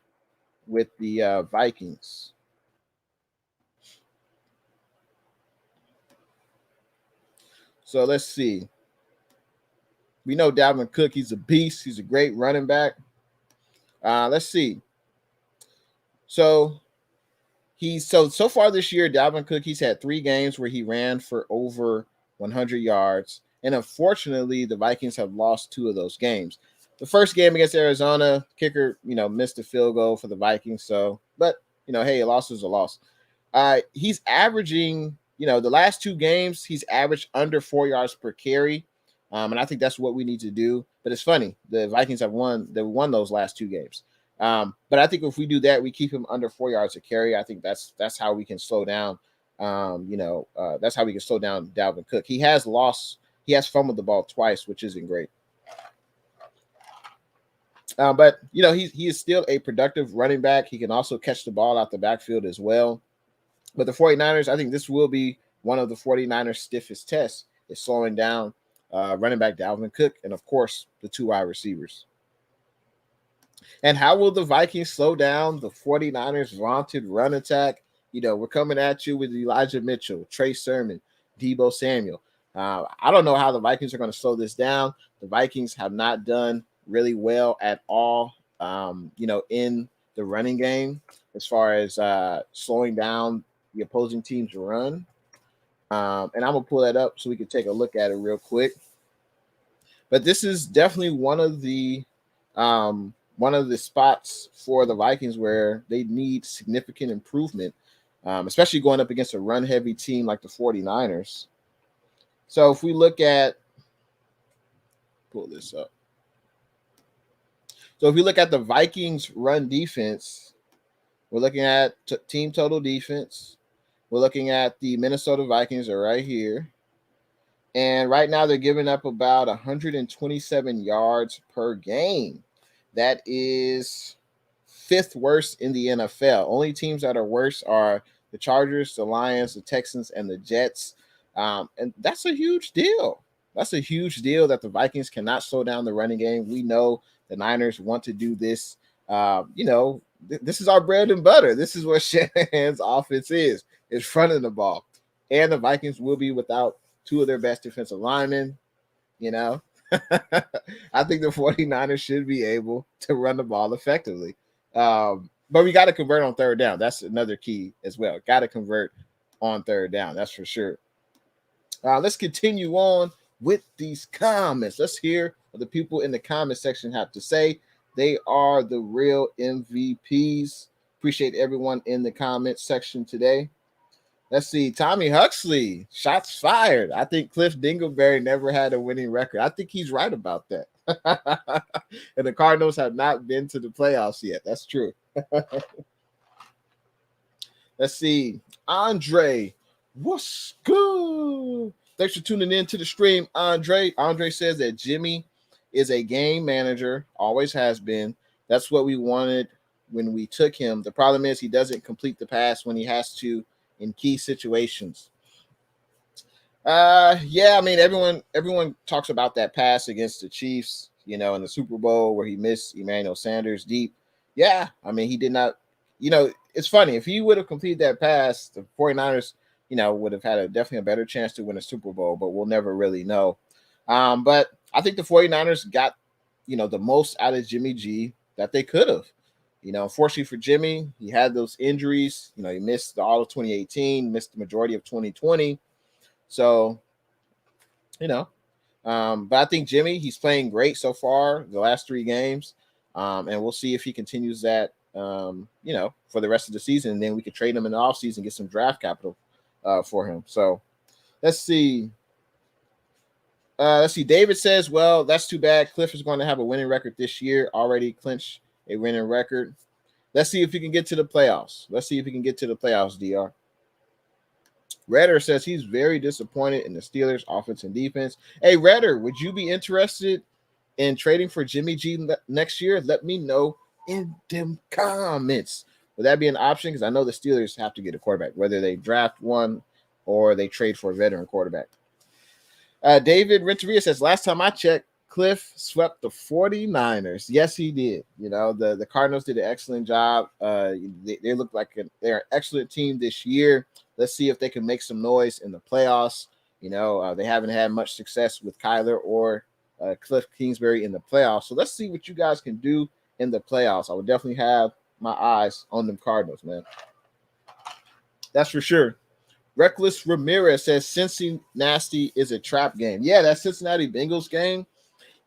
with the Vikings. So let's see. We know Dalvin Cook, he's a beast. He's a great running back. Let's see. So so far this year, Dalvin Cook, he's had 3 games where he ran for over 100 yards. And unfortunately, the Vikings have lost 2 of those games. The first game against Arizona, kicker, missed a field goal for the Vikings. So, but, hey, a loss is a loss. He's averaging, the last 2 games, he's averaged under 4 yards per carry. And I think that's what we need to do. But it's funny, the Vikings have won those last 2 games. But I think if we do that, we keep him under 4 yards a carry. I think that's how we can slow down. That's how we can slow down Dalvin Cook. He has fumbled the ball twice, which isn't great. But he is still a productive running back. He can also catch the ball out the backfield as well. But the 49ers, I think this will be one of the 49ers' stiffest tests, is slowing down running back Dalvin Cook and, of course, the 2 wide receivers. And how will the Vikings slow down the 49ers' vaunted run attack? We're coming at you with Elijah Mitchell, Trey Sermon, Deebo Samuel. I don't know how the Vikings are going to slow this down. The Vikings have not done really well at all, in the running game as far as slowing down the opposing team's run. And I'm going to pull that up so we can take a look at it real quick. But this is definitely one of the spots for the Vikings where they need significant improvement, especially going up against a run-heavy team like the 49ers. So if we look at – pull this up. So if we look at the Vikings run defense, we're looking at team total defense. We're looking at the Minnesota Vikings are right here. And right now they're giving up about 127 yards per game. That is 5th worst in the NFL. Only teams that are worse are the Chargers, the Lions, the Texans, and the Jets. And that's a huge deal. That's a huge deal that the Vikings cannot slow down the running game. We know the Niners want to do this. This is our bread and butter. This is what Shanahan's offense is running the ball. And the Vikings will be without 2 of their best defensive linemen. I think the 49ers should be able to run the ball effectively. But we got to convert on 3rd down. That's another key as well. Got to convert on 3rd down. That's for sure. Let's continue on with these comments. Let's hear what the people in the comment section have to say. They are the real MVPs. Appreciate everyone in the comment section today. Let's see. Tommy Huxley, shots fired. I think Cliff Dingleberry never had a winning record. I think he's right about that. And the Cardinals have not been to the playoffs yet. That's true. Let's see. Andre, what's good? Thanks for tuning in to the stream, Andre. Andre says that Jimmy is a game manager, always has been. That's what we wanted when we took him. The problem is he doesn't complete the pass when he has to in key situations. Yeah, I mean, everyone talks about that pass against the Chiefs, in the Super Bowl where he missed Emmanuel Sanders deep. Yeah, I mean, he did not, it's funny. If he would have completed that pass, the 49ers, would have had definitely a better chance to win a Super Bowl, but we'll never really know. But I think the 49ers got, the most out of Jimmy G that they could have. Unfortunately for Jimmy, he had those injuries. He missed all of 2018, missed the majority of 2020. So, but I think Jimmy, he's playing great so far the last 3 games. And we'll see if he continues that, for the rest of the season. And then we could trade him in the offseason and get some draft capital for him. So let's see. David says, well, that's too bad. Cliff is going to have a winning record this year, already clinched a winning record. Let's see if he can get to the playoffs. DR. Redder says he's very disappointed in the Steelers' offense and defense. Hey, Redder, would you be interested in trading for Jimmy G next year? Let me know in them comments. Would that be an option? Because I know the Steelers have to get a quarterback, whether they draft one or they trade for a veteran quarterback. David Renteria says, last time I checked, Cliff swept the 49ers. Yes, he did. The Cardinals did an excellent job. They look like they're an excellent team this year. Let's see if they can make some noise in the playoffs. They haven't had much success with Kyler or Cliff Kingsbury in the playoffs. So let's see what you guys can do in the playoffs. I would definitely have my eyes on them Cardinals, man. That's for sure. Reckless Ramirez says Cincinnati is a trap game. Yeah, that Cincinnati Bengals game.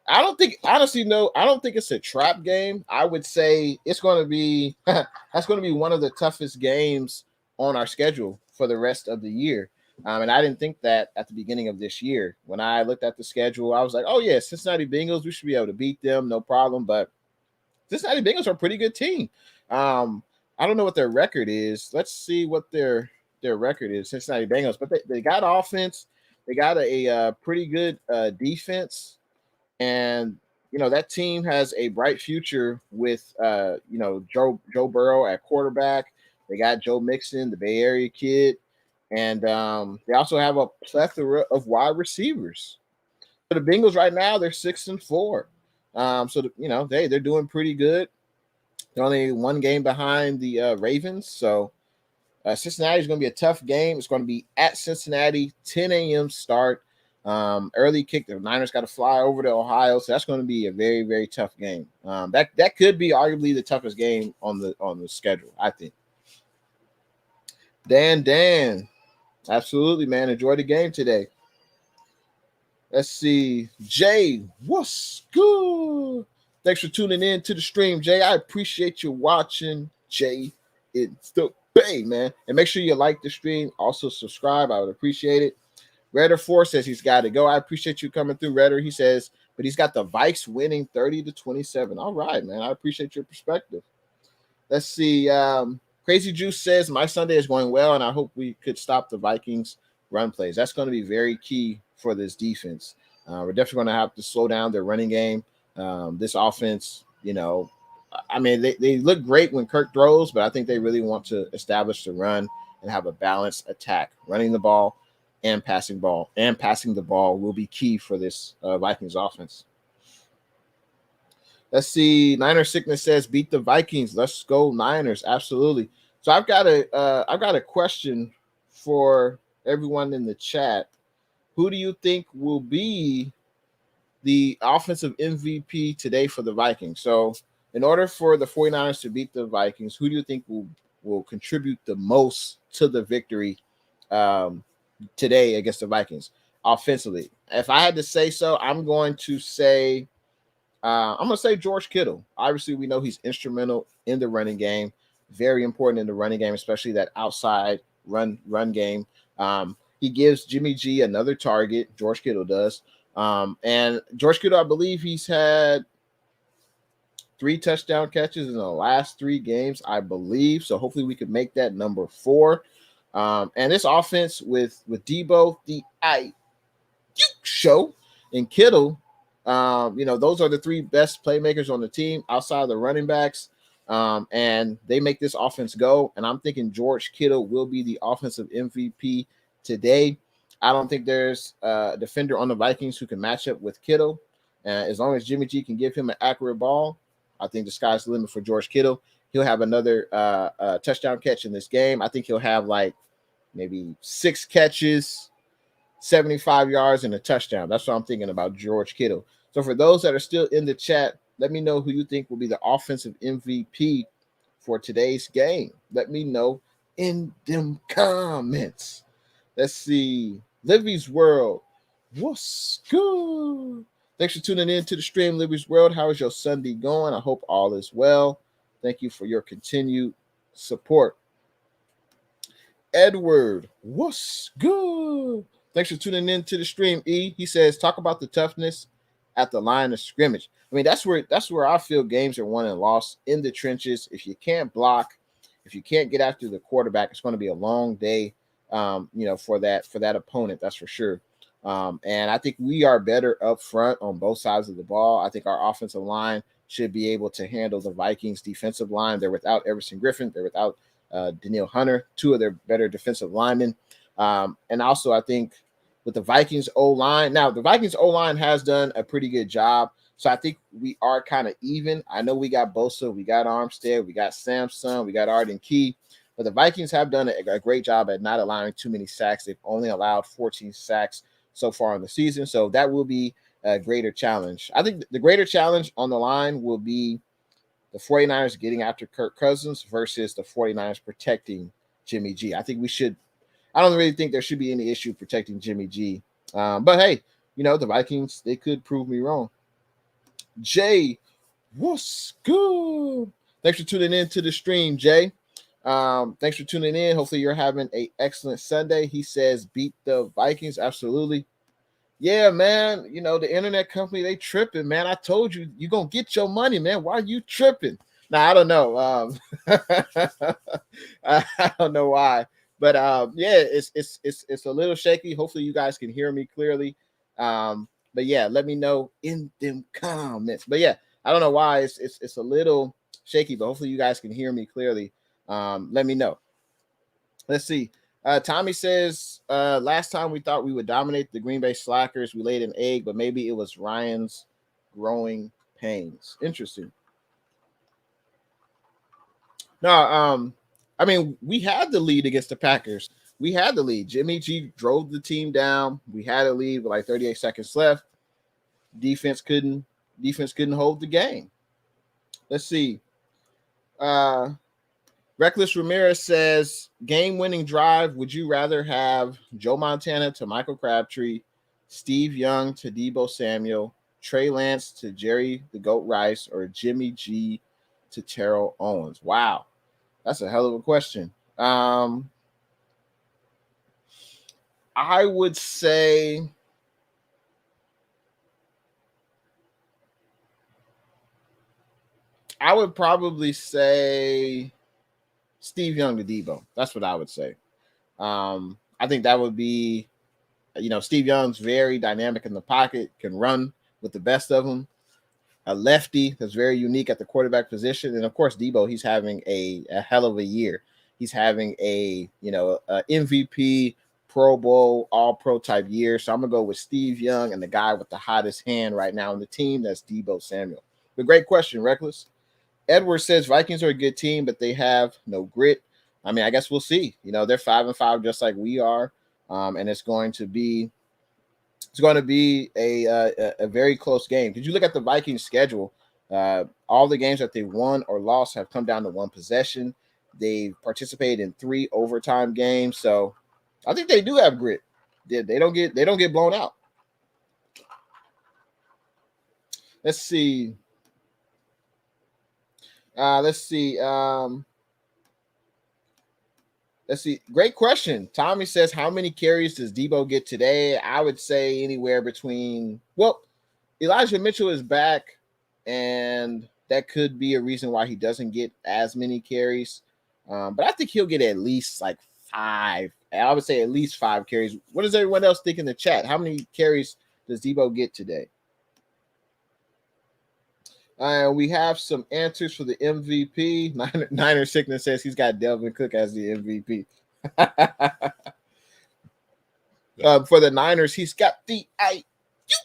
I don't think, honestly, no, I don't think it's a trap game. I would say it's going to be that's going to be one of the toughest games on our schedule for the rest of the year. And I didn't think that at the beginning of this year. When I looked at the schedule, I was like, oh yeah, Cincinnati Bengals, we should be able to beat them, no problem. But Cincinnati Bengals are a pretty good team. Um, I don't know what their record is. Let's see what their record is. Cincinnati Bengals, but they got offense. They got a pretty good defense, and that team has a bright future with Joe Burrow at quarterback. They got Joe Mixon, the Bay Area kid, and they also have a plethora of wide receivers. So the Bengals right now they're 6-4. They're doing pretty good. They're only one game behind the Ravens. So Cincinnati is going to be a tough game. It's going to be at Cincinnati, 10 a.m. start. Early kick. The Niners got to fly over to Ohio, so that's going to be a very, very tough game. That could be arguably the toughest game on the schedule, I think. Dan, absolutely, man. Enjoy the game today. Let's see. Jay, what's good? Thanks for tuning in to the stream, Jay. I appreciate you watching, Jay. It's the Bay, man. And make sure you like the stream. Also subscribe. I would appreciate it. Redder4 says he's got to go. I appreciate you coming through, Redder. He says, but he's got the Vikes winning 30-27. All right, man. I appreciate your perspective. Let's see. Crazy Juice says, my Sunday is going well, and I hope we could stop the Vikings run plays. That's going to be very key for this defense. We're definitely going to have to slow down their running game. This offense, they look great when Kirk throws, but I think they really want to establish the run and have a balanced attack. Running the ball and passing the ball will be key for this Vikings offense. Let's see. Niner Sickness says, beat the Vikings. Let's go Niners. Absolutely. So I've got a question for everyone in the chat. Who do you think will be the offensive MVP today for the Vikings? So in order for the 49ers to beat the Vikings, who do you think will contribute the most to the victory today against the Vikings offensively? If I had to say so, I'm going to say George Kittle. Obviously, we know he's instrumental in the running game, very important in the running game, especially that outside run game. He gives Jimmy G another target. George Kittle does. And George Kittle, I believe he's had 3 touchdown catches in the last 3 games, I believe. So hopefully we could make that number 4. And this offense with Debo, the show, and Kittle, those are the 3 best playmakers on the team outside of the running backs. And they make this offense go. And I'm thinking George Kittle will be the offensive MVP today. I don't think there's a defender on the Vikings who can match up with Kittle. As long as Jimmy G can give him an accurate ball, I think the sky's the limit for George Kittle. He'll have another touchdown catch in this game. I think he'll have like maybe 6 catches, 75 yards, and a touchdown. That's what I'm thinking about George Kittle. So for those that are still in the chat, let me know who you think will be the offensive MVP for today's game. Let me know in them comments. Let's see. Livy's World. What's good? Thanks for tuning in to the stream, Livy's World. How is your Sunday going? I hope all is well. Thank you for your continued support. Edward, what's good? Thanks for tuning in to the stream, E. He says, talk about the toughness at the line of scrimmage. I mean, that's where I feel games are won and lost, in the trenches. If you can't block, if you can't get after the quarterback, it's going to be a long day, for that opponent. That's for sure. And I think we are better up front on both sides of the ball. I think our offensive line should be able to handle the Vikings defensive line. They're without Everson Griffin. They're without Daniil Hunter, 2 of their better defensive linemen. And also I think with the Vikings O-line, now the Vikings O-line has done a pretty good job. So I think we are kind of even. I know we got Bosa, we got Armstead, we got Samson, we got Arden Key, but the Vikings have done a great job at not allowing too many sacks. They've only allowed 14 sacks so far in the season. So that will be a greater challenge. I think the greater challenge on the line will be the 49ers getting after Kirk Cousins versus the 49ers protecting Jimmy G. I think we should I don't really think there should be any issue protecting Jimmy G. But hey, the Vikings, they could prove me wrong. Jay, what's good? Thanks for tuning in to the stream, Jay. Thanks for tuning in. Hopefully you're having an excellent Sunday. He says beat the Vikings. Absolutely. Yeah, man. The internet company, they tripping, man. I told you, you're going to get your money, man. Why are you tripping? Now, I don't know. I don't know why. But yeah, it's a little shaky. Hopefully you guys can hear me clearly. But yeah, let me know in them comments. But yeah, I don't know why it's a little shaky, but hopefully you guys can hear me clearly. Let me know. Let's see. Tommy says, last time we thought we would dominate the Green Bay Slackers. We laid an egg, but maybe it was Ryan's growing pains. Interesting. No, I mean, we had the lead against the Packers. We had the lead. Jimmy G drove the team down. We had a lead with like 38 seconds left. Defense couldn't hold the game. Let's see. Reckless Ramirez says, game-winning drive. Would you rather have Joe Montana to Michael Crabtree, Steve Young to Deebo Samuel, Trey Lance to Jerry the Goat Rice, or Jimmy G to Terrell Owens? Wow, that's a hell of a question. I would say I would probably say Steve Young to Deebo. That's what I would say. I think that would be, Steve Young's very dynamic in the pocket, can run with the best of them. A lefty that's very unique at the quarterback position. And of course, Deebo, he's having a hell of a year. He's having a MVP, Pro Bowl, All Pro type year. So I'm going to go with Steve Young and the guy with the hottest hand right now on the team. That's Deebo Samuel. But great question, Reckless. Edward says Vikings are a good team, but they have no grit. I mean, I guess we'll see. They're 5-5 just like we are, and it's going to be a very close game. Did you look at the Vikings schedule? All the games that they won or lost have come down to one possession. They've participated in 3 overtime games, so I think they do have grit. They don't get blown out. Let's see. Let's see. Great question. Tommy says, how many carries does Deebo get today? I would say anywhere between, Elijah Mitchell is back, and that could be a reason why he doesn't get as many carries. But I think he'll get at least like 5. I would say at least 5 carries. What does everyone else think in the chat? How many carries does Deebo get today? We have some answers for the MVP. Niner Sickness says he's got Delvin Cook as the MVP. For the Niners, he's got the IU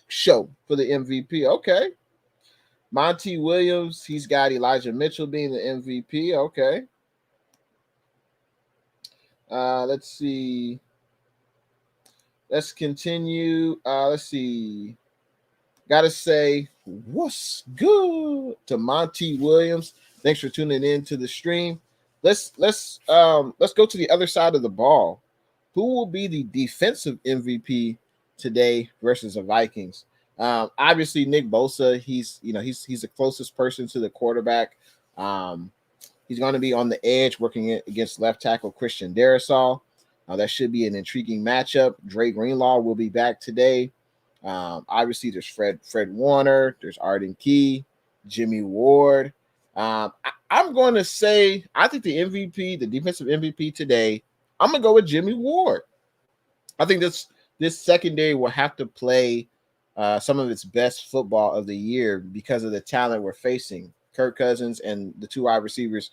show for the MVP. Okay. Monty Williams, he's got Elijah Mitchell being the MVP. Okay. Let's see. Let's continue. Let's see. Gotta say, what's good to Monty Williams. Thanks for tuning in to the stream. Let's go to the other side of the ball. Who will be the defensive MVP today versus the Vikings? Obviously, Nick Bosa. He's the closest person to the quarterback. He's going to be on the edge working against left tackle Christian Darrisaw. That should be an intriguing matchup. Dre Greenlaw will be back today. Obviously, there's Fred Warner, there's Arden Key, Jimmy Ward. I'm going to say, I think the MVP, the defensive MVP today, I'm going to go with Jimmy Ward. I think this secondary will have to play some of its best football of the year because of the talent we're facing. Kirk Cousins and the 2 wide receivers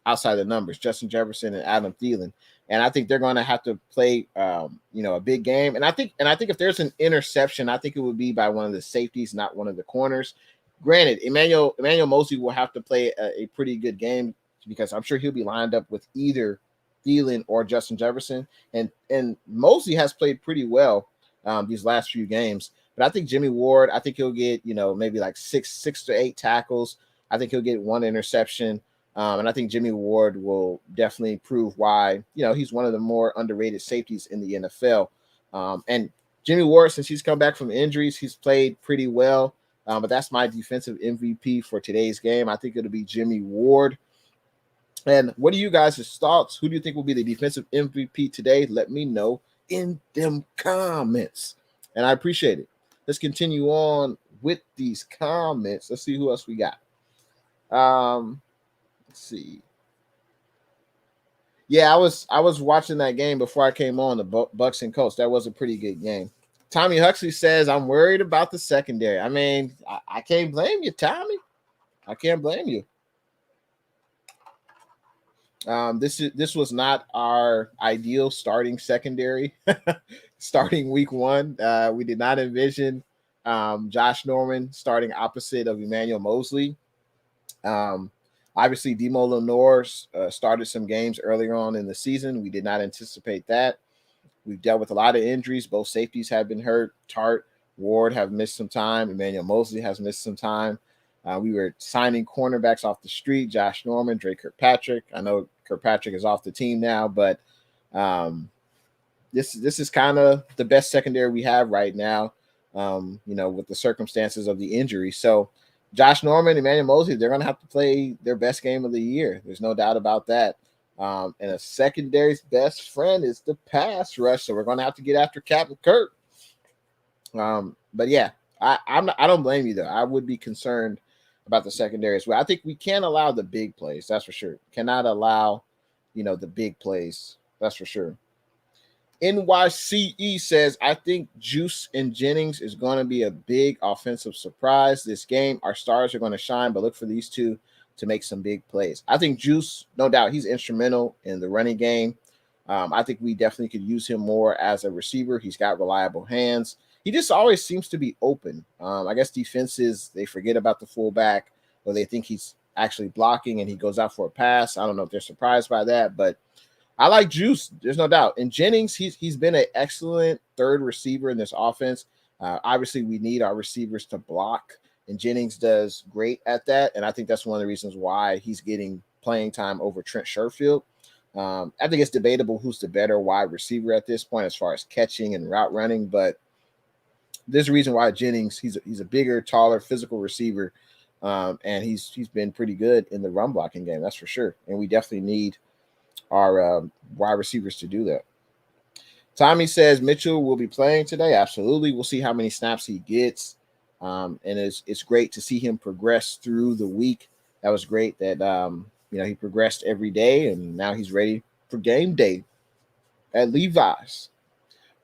outside the numbers, Justin Jefferson and Adam Thielen. And I think they're going to have to play, a big game. And I think if there's an interception, I think it would be by one of the safeties, not one of the corners. Granted, Emmanuel Mosley will have to play a pretty good game because I'm sure he'll be lined up with either Thielen or Justin Jefferson. And Mosley has played pretty well these last few games. But I think Jimmy Ward, I think he'll get, maybe like 6 to 8 tackles. I think he'll get 1 interception. And I think Jimmy Ward will definitely prove why, he's one of the more underrated safeties in the NFL. And Jimmy Ward, since he's come back from injuries, he's played pretty well. But that's my defensive MVP for today's game. I think it'll be Jimmy Ward. And what are you guys' thoughts? Who do you think will be the defensive MVP today? Let me know in them comments. And I appreciate it. Let's continue on with these comments. Let's see who else we got. Let's see. Yeah, I was watching that game before I came on, the Bucks and Colts. That was a pretty good game. Tommy Huxley says, I'm worried about the secondary. I mean, I can't blame you, Tommy. I can't blame you. This was not our ideal starting secondary. Starting week one, we did not envision Josh Norman starting opposite of Emmanuel Mosley. Obviously, Demo Lenore started some games earlier on in the season. We did not anticipate that. We've dealt with a lot of injuries. Both safeties have been hurt. Tart, Ward have missed some time. Emmanuel Mosley has missed some time. We were signing cornerbacks off the street. Josh Norman, Dre Kirkpatrick. I know Kirkpatrick is off the team now, but this is kind of the best secondary we have right now, with the circumstances of the injury. So Josh Norman, Emmanuel Mosley, they're going to have to play their best game of the year. There's no doubt about that. And a secondary's best friend is the pass rush. So we're going to have to get after Captain Kirk. But yeah, I don't blame you though. I would be concerned about the secondary as well. I think we can't allow the big plays. That's for sure. Cannot allow, the big plays. That's for sure. NYCE says, I think Juice and Jennings is going to be a big offensive surprise this game. Our stars are going to shine, but look for these two to make some big plays. I think Juice, no doubt, he's instrumental in the running game. I think we definitely could use him more as a receiver. He's got reliable hands. He just always seems to be open. I guess defenses, they forget about the fullback, or they think he's actually blocking and he goes out for a pass. I don't know if they're surprised by that, but I like Juice. There's no doubt. And Jennings, he's been an excellent third receiver in this offense. Obviously, we need our receivers to block, and Jennings does great at that. And I think that's one of the reasons why he's getting playing time over Trent Sherfield. I think it's debatable who's the better wide receiver at this point as far as catching and route running, but there's a reason why Jennings, he's a bigger, taller, physical receiver, and he's been pretty good in the run blocking game, that's for sure. And we definitely need our wide receivers to do that. Tommy says Mitchell will be playing today. Absolutely. We'll see how many snaps he gets. And it's great to see him progress through the week. That was great that he progressed every day, and now he's ready for game day at Levi's.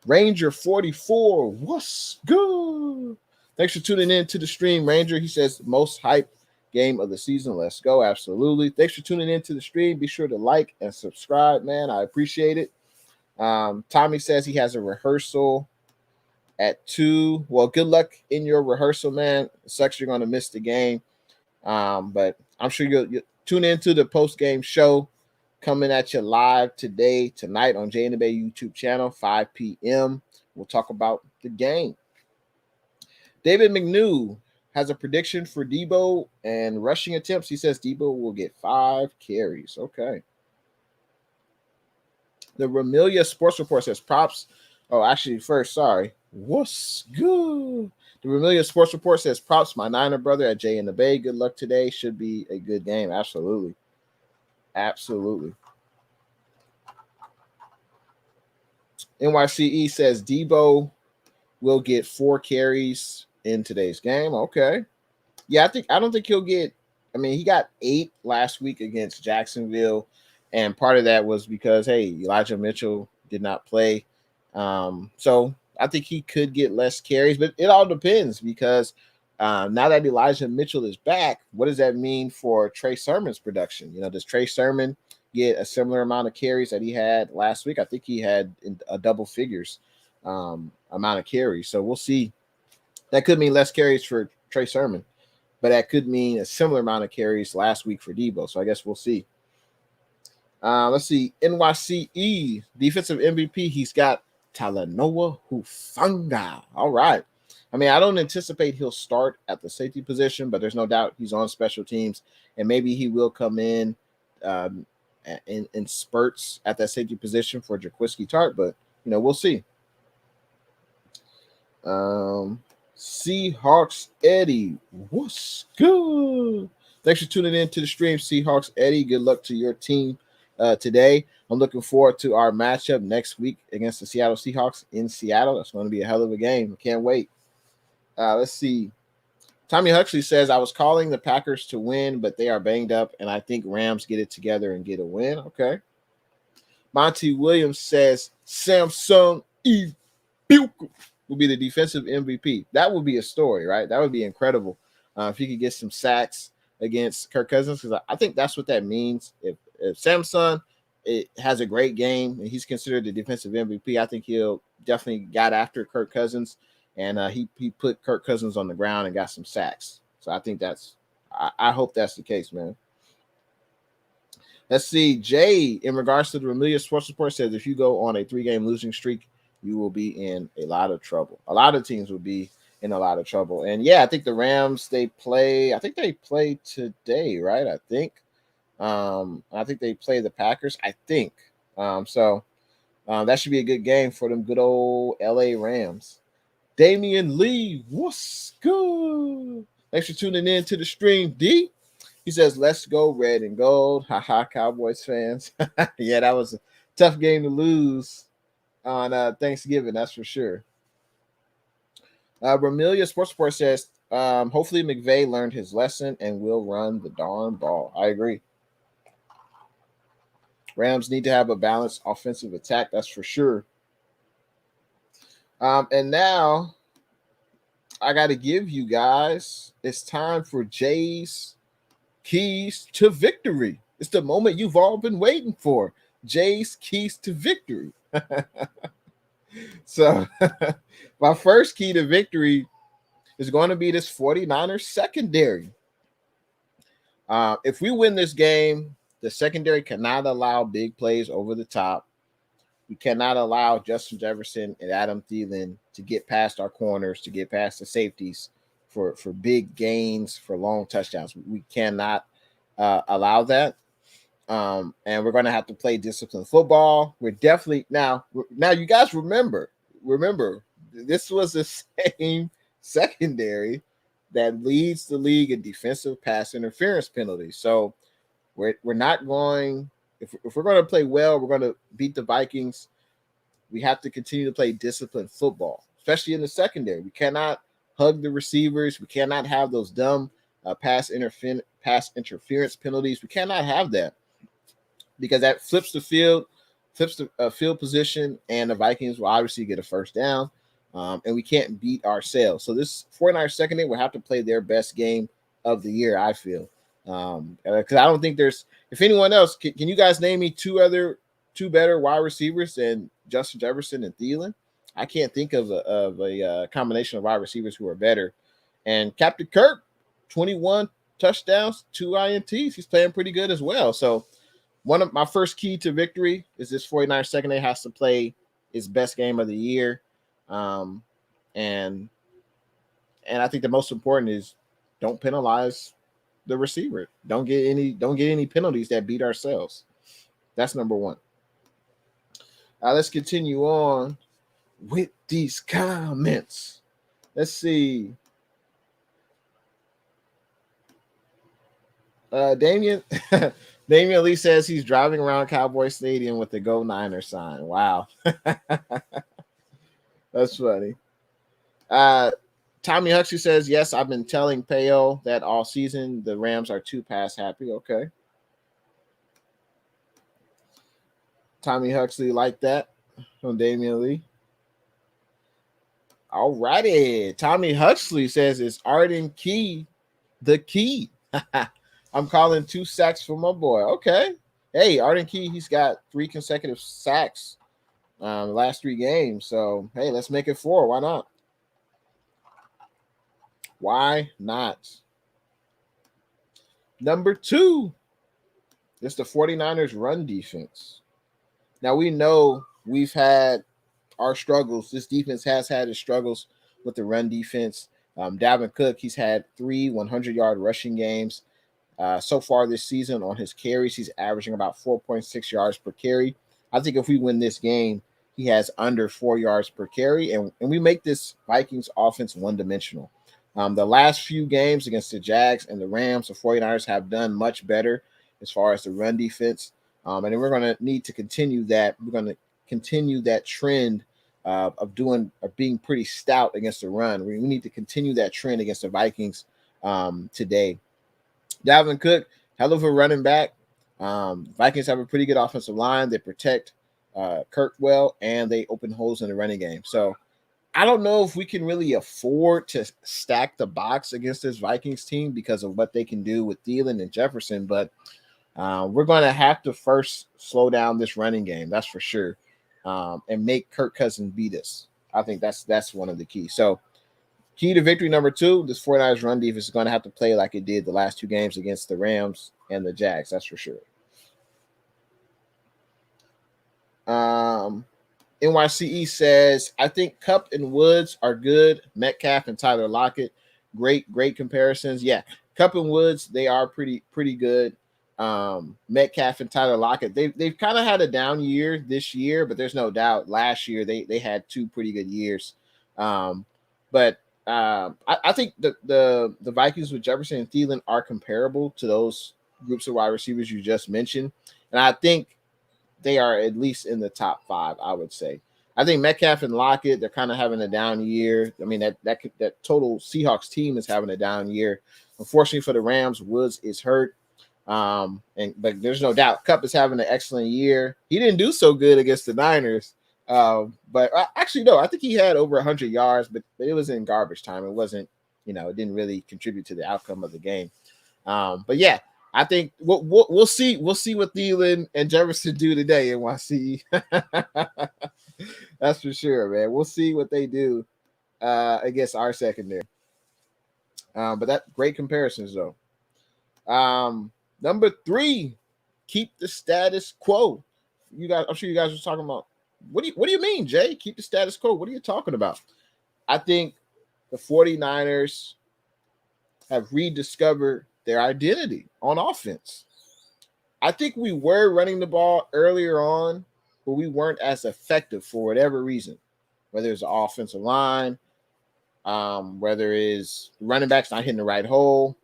Ranger 44, what's good? Thanks for tuning in to the stream, Ranger. He says most hype game of the season. Let's go. Absolutely. Thanks for tuning in to the stream. Be sure to like and subscribe, man. I appreciate it. Tommy says he has a rehearsal at 2. Well, good luck in your rehearsal, man. It sucks you're going to miss the game. But I'm sure you'll tune into the post-game show coming at you live tonight on intheBay YouTube channel, 5 p.m. We'll talk about the game. David McNew has a prediction for Debo and rushing attempts. He says Debo will get 5 carries. Okay. The Ramelia Sports Report says props. Oh, actually, first, sorry. What's good? The Ramelia Sports Report says props my Niner brother at intheBay. Good luck today. Should be a good game. Absolutely. Absolutely. NYCE says Debo will get 4 carries in today's game. Okay. Yeah, I don't think he'll get. I mean, he got 8 last week against Jacksonville, and part of that was because Elijah Mitchell did not play. So I think he could get less carries, but it all depends because now that Elijah Mitchell is back, what does that mean for Trey Sermon's production? Does Trey Sermon get a similar amount of carries that he had last week? I think he had a double figures amount of carries. So we'll see. That could mean less carries for Trey Sermon, but that could mean a similar amount of carries last week for Debo. So I guess we'll see. Let's see. NYCE defensive MVP. He's got Talanoa Hufanga. All right. I mean, I don't anticipate he'll start at the safety position, but there's no doubt he's on special teams, and maybe he will come um, in spurts at that safety position for Jaquiski Tart, but we'll see. Seahawks Eddie, what's good? Thanks for tuning in to the stream, Seahawks Eddie. Good luck to your team today. I'm looking forward to our matchup next week against the Seattle Seahawks in Seattle. That's going to be a hell of a game. Can't wait. Let's see. Tommy Huxley says, I was calling the Packers to win, but they are banged up, and I think Rams get it together and get a win. Okay. Monty Williams says, Samsung E. Bukel will be the defensive MVP. That would be a story, right? That would be incredible if he could get some sacks against Kirk Cousins, because I think that's what that means. If Samsung has a great game and he's considered the defensive MVP, I think he'll definitely got after Kirk Cousins, and he put Kirk Cousins on the ground and got some sacks. So I think I hope that's the case, man. Let's see. Jay, in regards to the Remelia Sports Report, says if you go on a 3-game losing streak, you will be in a lot of trouble. A lot of teams will be in a lot of trouble. And yeah, I think the Rams, they play today, right? I think they play the Packers, I think. So that should be a good game for them good old LA Rams. Damian Lee, what's good? Thanks for tuning in to the stream, D. He says, let's go red and gold. Haha, Cowboys fans. Yeah, that was a tough game to lose on Thanksgiving, that's for sure. Remelia Sports Report says, hopefully McVay learned his lesson and will run the darn ball. I agree. Rams need to have a balanced offensive attack, that's for sure. And now I got to give you guys, it's time for Jay's keys to victory. It's the moment you've all been waiting for. Jay's keys to victory. So my first key to victory is going to be this 49ers secondary. If we win this game, the secondary cannot allow big plays over the top. We cannot allow Justin Jefferson and Adam Thielen to get past our corners, to get past the safeties for big gains, for long touchdowns. We cannot allow that. And we're going to have to play disciplined football. We're definitely now you guys remember, this was the same secondary that leads the league in defensive pass interference penalties. So we're not going, if we're going to play well, we're going to beat the Vikings. We have to continue to play disciplined football, especially in the secondary. We cannot hug the receivers. We cannot have those dumb pass interference penalties. We cannot have that, because that flips the field position, and the Vikings will obviously get a first down, and we can't beat ourselves. So this 49ers secondary will have to play their best game of the year, I feel. Because I don't think there's, if anyone else, can you guys name me two better wide receivers than Justin Jefferson and Thielen? I can't think of a combination of wide receivers who are better. And Captain Kirk, 21 touchdowns, 2 INTs. He's playing pretty good as well. So one of my first key to victory is this 49ers secondary has to play its best game of the year. And I think the most important is don't penalize the receiver. Don't get any penalties that beat ourselves. That's number one. Let's continue on with these comments. Let's see. Damian Lee says he's driving around Cowboy Stadium with the Go Niners sign. Wow. That's funny. Tommy Huxley says, yes, I've been telling Payo that all season the Rams are too pass happy. Okay. Tommy Huxley like that from Damian Lee. All righty. Tommy Huxley says, it's Arden Key the key? I'm calling 2 sacks for my boy. Okay. Hey, Arden Key, he's got 3 consecutive sacks the last 3 games. So, hey, let's make it 4. Why not? Why not? Number 2 is the 49ers run defense. Now, we know we've had our struggles. This defense has had its struggles with the run defense. Dalvin Cook, he's had 3 100-yard rushing games so far this season. On his carries, he's averaging about 4.6 yards per carry. I think if we win this game, he has under 4 yards per carry, and we make this Vikings offense one-dimensional. The last few games against the Jags and the Rams, the 49ers have done much better as far as the run defense. And then we're going to need to continue that. We're going to continue that trend of being pretty stout against the run. We need to continue that trend against the Vikings today. Dalvin Cook, hell of a running back. Vikings have a pretty good offensive line. They protect Kirk well, and they open holes in the running game. So I don't know if we can really afford to stack the box against this Vikings team because of what they can do with Thielen and Jefferson, but we're going to have to first slow down this running game, that's for sure, and make Kirk Cousins beat us. I think that's one of the keys. So key to victory number 2, this 49ers run defense is going to have to play like it did the last 2 games against the Rams and the Jags, that's for sure. NYCE says, I think Kupp and Woods are good. Metcalf and Tyler Lockett, great comparisons. Yeah, Kupp and Woods, they are pretty good. Metcalf and Tyler Lockett, they've kind of had a down year this year, but there's no doubt last year they had 2 pretty good years. But I think the Vikings with Jefferson and Thielen are comparable to those groups of wide receivers you just mentioned, and I think they are at least in the top 5, I would say. I think Metcalf and Lockett, they're kind of having a down year. I mean, that total Seahawks team is having a down year. Unfortunately for the Rams, Woods is hurt. But there's no doubt Kupp is having an excellent year. He didn't do so good against the Niners. But actually, no, I think he had over 100 yards, but it was in garbage time. It wasn't, it didn't really contribute to the outcome of the game. But yeah, I think we'll see. We'll see what Thielen and Jefferson do today in NYC. That's for sure, man. We'll see what they do against our secondary. But that great comparisons though. Number 3, keep the status quo. You guys, I'm sure you guys were talking about. What do you mean, Jay? Keep the status quo. What are you talking about? I think the 49ers have rediscovered their identity on offense. I think we were running the ball earlier on, but we weren't as effective for whatever reason, whether it's the offensive line, whether it's running backs not hitting the right hole,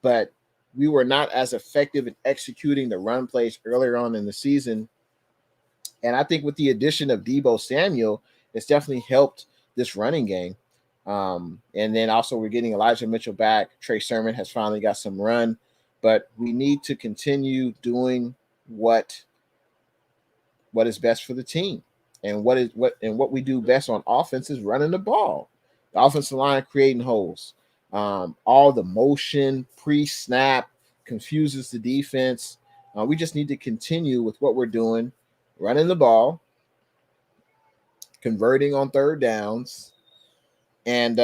but we were not as effective in executing the run plays earlier on in the season. And I think with the addition of Deebo Samuel, it's definitely helped this running game. And then also we're getting Elijah Mitchell back. Trey Sermon has finally got some run, but we need to continue doing what is best for the team. And what we do best on offense is running the ball. The offensive line creating holes. All the motion pre-snap confuses the defense. We just need to continue with what we're doing, running the ball, converting on third downs, and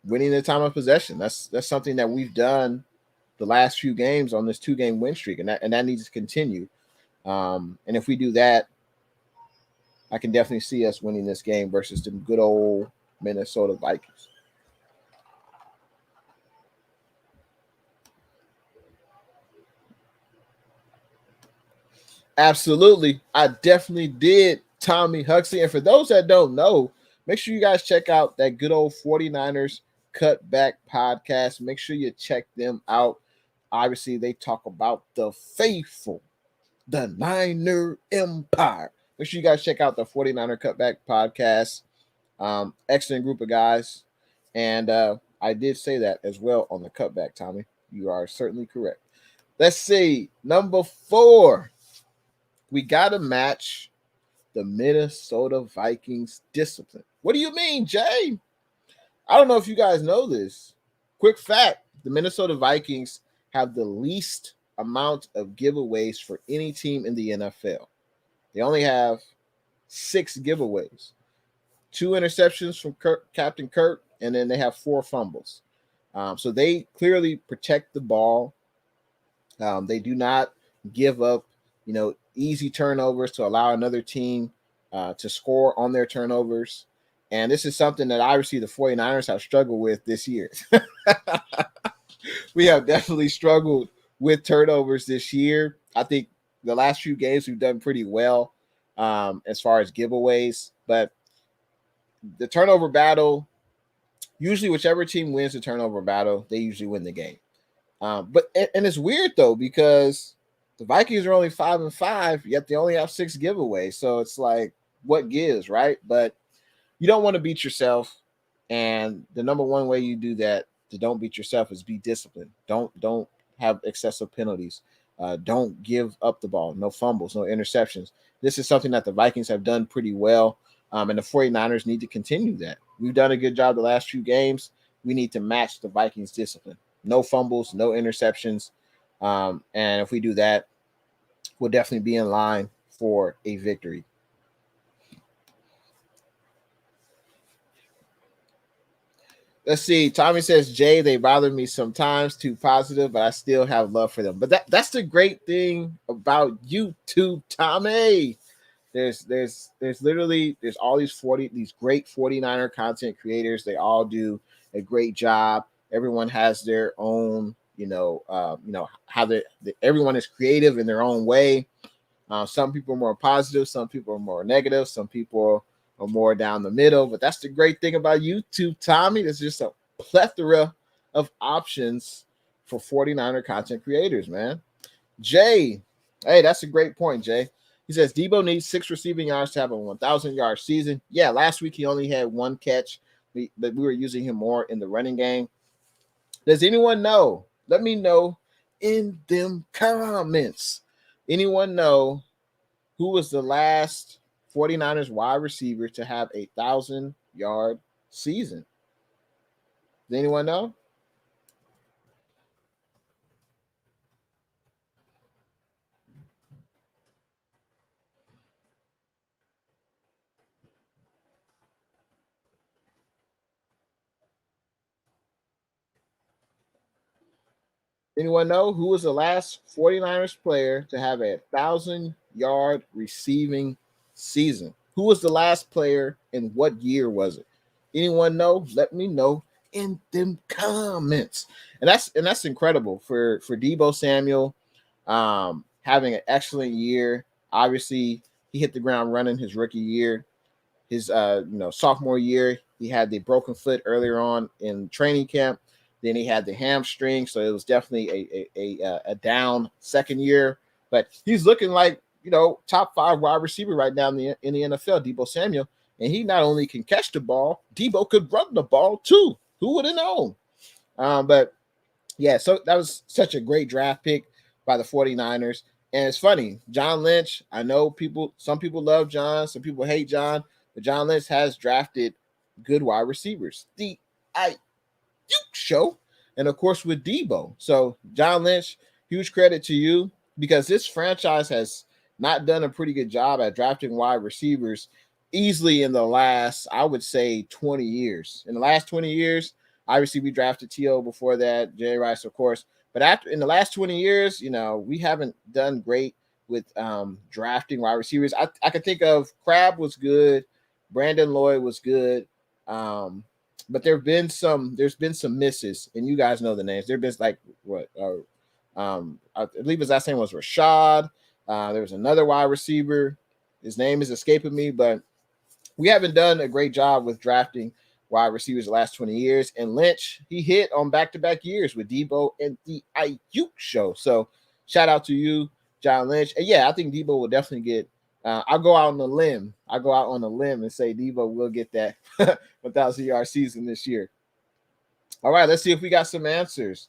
winning the time of possession. That's something that we've done the last few games on this 2-game win streak, and that needs to continue. And if we do that, I can definitely see us winning this game versus the good old Minnesota Vikings. Absolutely. I definitely did, Tommy Huxley. And for those that don't know, make sure you guys check out that good old 49ers Cutback podcast. Make sure you check them out. Obviously, they talk about the faithful, the Niner Empire. Make sure you guys check out the 49er Cutback podcast. Excellent group of guys. And I did say that as well on the cutback, Tommy. You are certainly correct. Let's see. Number 4. We got to match the Minnesota Vikings discipline. What do you mean, Jay? I don't know if you guys know this. Quick fact, the Minnesota Vikings have the least amount of giveaways for any team in the NFL. They only have 6 giveaways. 2 interceptions from Captain Kirk, and then they have 4 fumbles. So they clearly protect the ball. They do not give up, easy turnovers to allow another team to score on their turnovers. And this is something that obviously the 49ers have struggled with this year. We have definitely struggled with turnovers this year. I think the last few games we've done pretty well as far as giveaways, but the turnover battle, usually whichever team wins the turnover battle, they usually win the game. But it's weird though, because the Vikings are only 5-5, yet they only have 6 giveaways. So it's like, what gives, right? But you don't want to beat yourself, and the number one way you do that to don't beat yourself is be disciplined. Don't have excessive penalties. Don't give up the ball. No fumbles, no interceptions. This is something that the Vikings have done pretty well, and the 49ers need to continue that. We've done a good job the last few games. We need to match the Vikings' discipline. No fumbles, no interceptions, and if we do that, we'll definitely be in line for a victory. Let's see. Tommy says, Jay, they bother me sometimes, too positive, but I still have love for them. But that's the great thing about YouTube, Tommy. There's literally all these great 49er content creators. They all do a great job. Everyone has their own, how everyone is creative in their own way. Some people are more positive, some people are more negative, some people are more down the middle. But that's the great thing about YouTube, Tommy. There's just a plethora of options for 49er content creators, man. Jay, hey, that's a great point, Jay. He says Debo needs 6 receiving yards to have a 1,000-yard season. Yeah, last week he only had 1 catch, but we were using him more in the running game. Does anyone know? Let me know in them comments. Anyone know who was the last 49ers wide receiver to have a 1,000-yard season? Does anyone know? Anyone know who was the last 49ers player to have a 1,000-yard receiving season? Who was the last player and what year was it? Anyone know? Let me know in them comments. And that's incredible for Debo Samuel, having an excellent year. Obviously, he hit the ground running his rookie year. His sophomore year, he had the broken foot earlier on in training camp. Then he had the hamstring, so it was definitely a down second year. But he's looking like top 5 wide receiver right now in the NFL, Debo Samuel. And he not only can catch the ball, Debo could run the ball too. Who would have known? But yeah, so that was such a great draft pick by the 49ers. And it's funny, John Lynch, I know some people love John, some people hate John, but John Lynch has drafted good wide receivers. The show, and of course with Debo. So John Lynch, huge credit to you, because this franchise has not done a pretty good job at drafting wide receivers easily in the last, I would say, 20 years. In the last 20 years, obviously we drafted T.O. before that, Jerry Rice, of course. But in the last 20 years, we haven't done great with drafting wide receivers. I could think of Crab was good, Brandon Lloyd was good. But there's been some misses, and you guys know the names. There've been like I believe his last name was Rashad. There was another wide receiver. His name is escaping me, but we haven't done a great job with drafting wide receivers the last 20 years. And Lynch, he hit on back-to-back years with Debo and the Ayuk show. So shout out to you, John Lynch. And yeah, I think Debo will definitely get. I'll go out on a limb. And say Debo will get that 1,000-yard season this year. All right, let's see if we got some answers.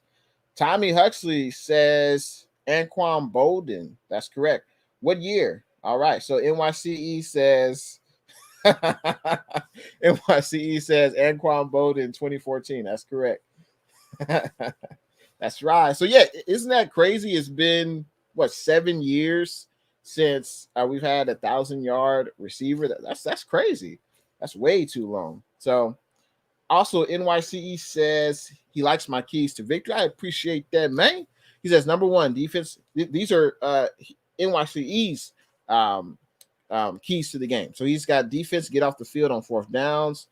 Tommy Huxley says Anquan Bolden. That's correct. What year? All right, so NYCE says Anquan Bolden 2014. That's correct. That's right. So yeah, isn't that crazy? It's been 7 years since we've had 1,000-yard receiver. That's crazy. That's way too long. So also NYCE says he likes my keys to victory. I appreciate that, man. He says number 1 defense. These are NYCE's keys to the game. So he's got defense, get off the field on fourth downs.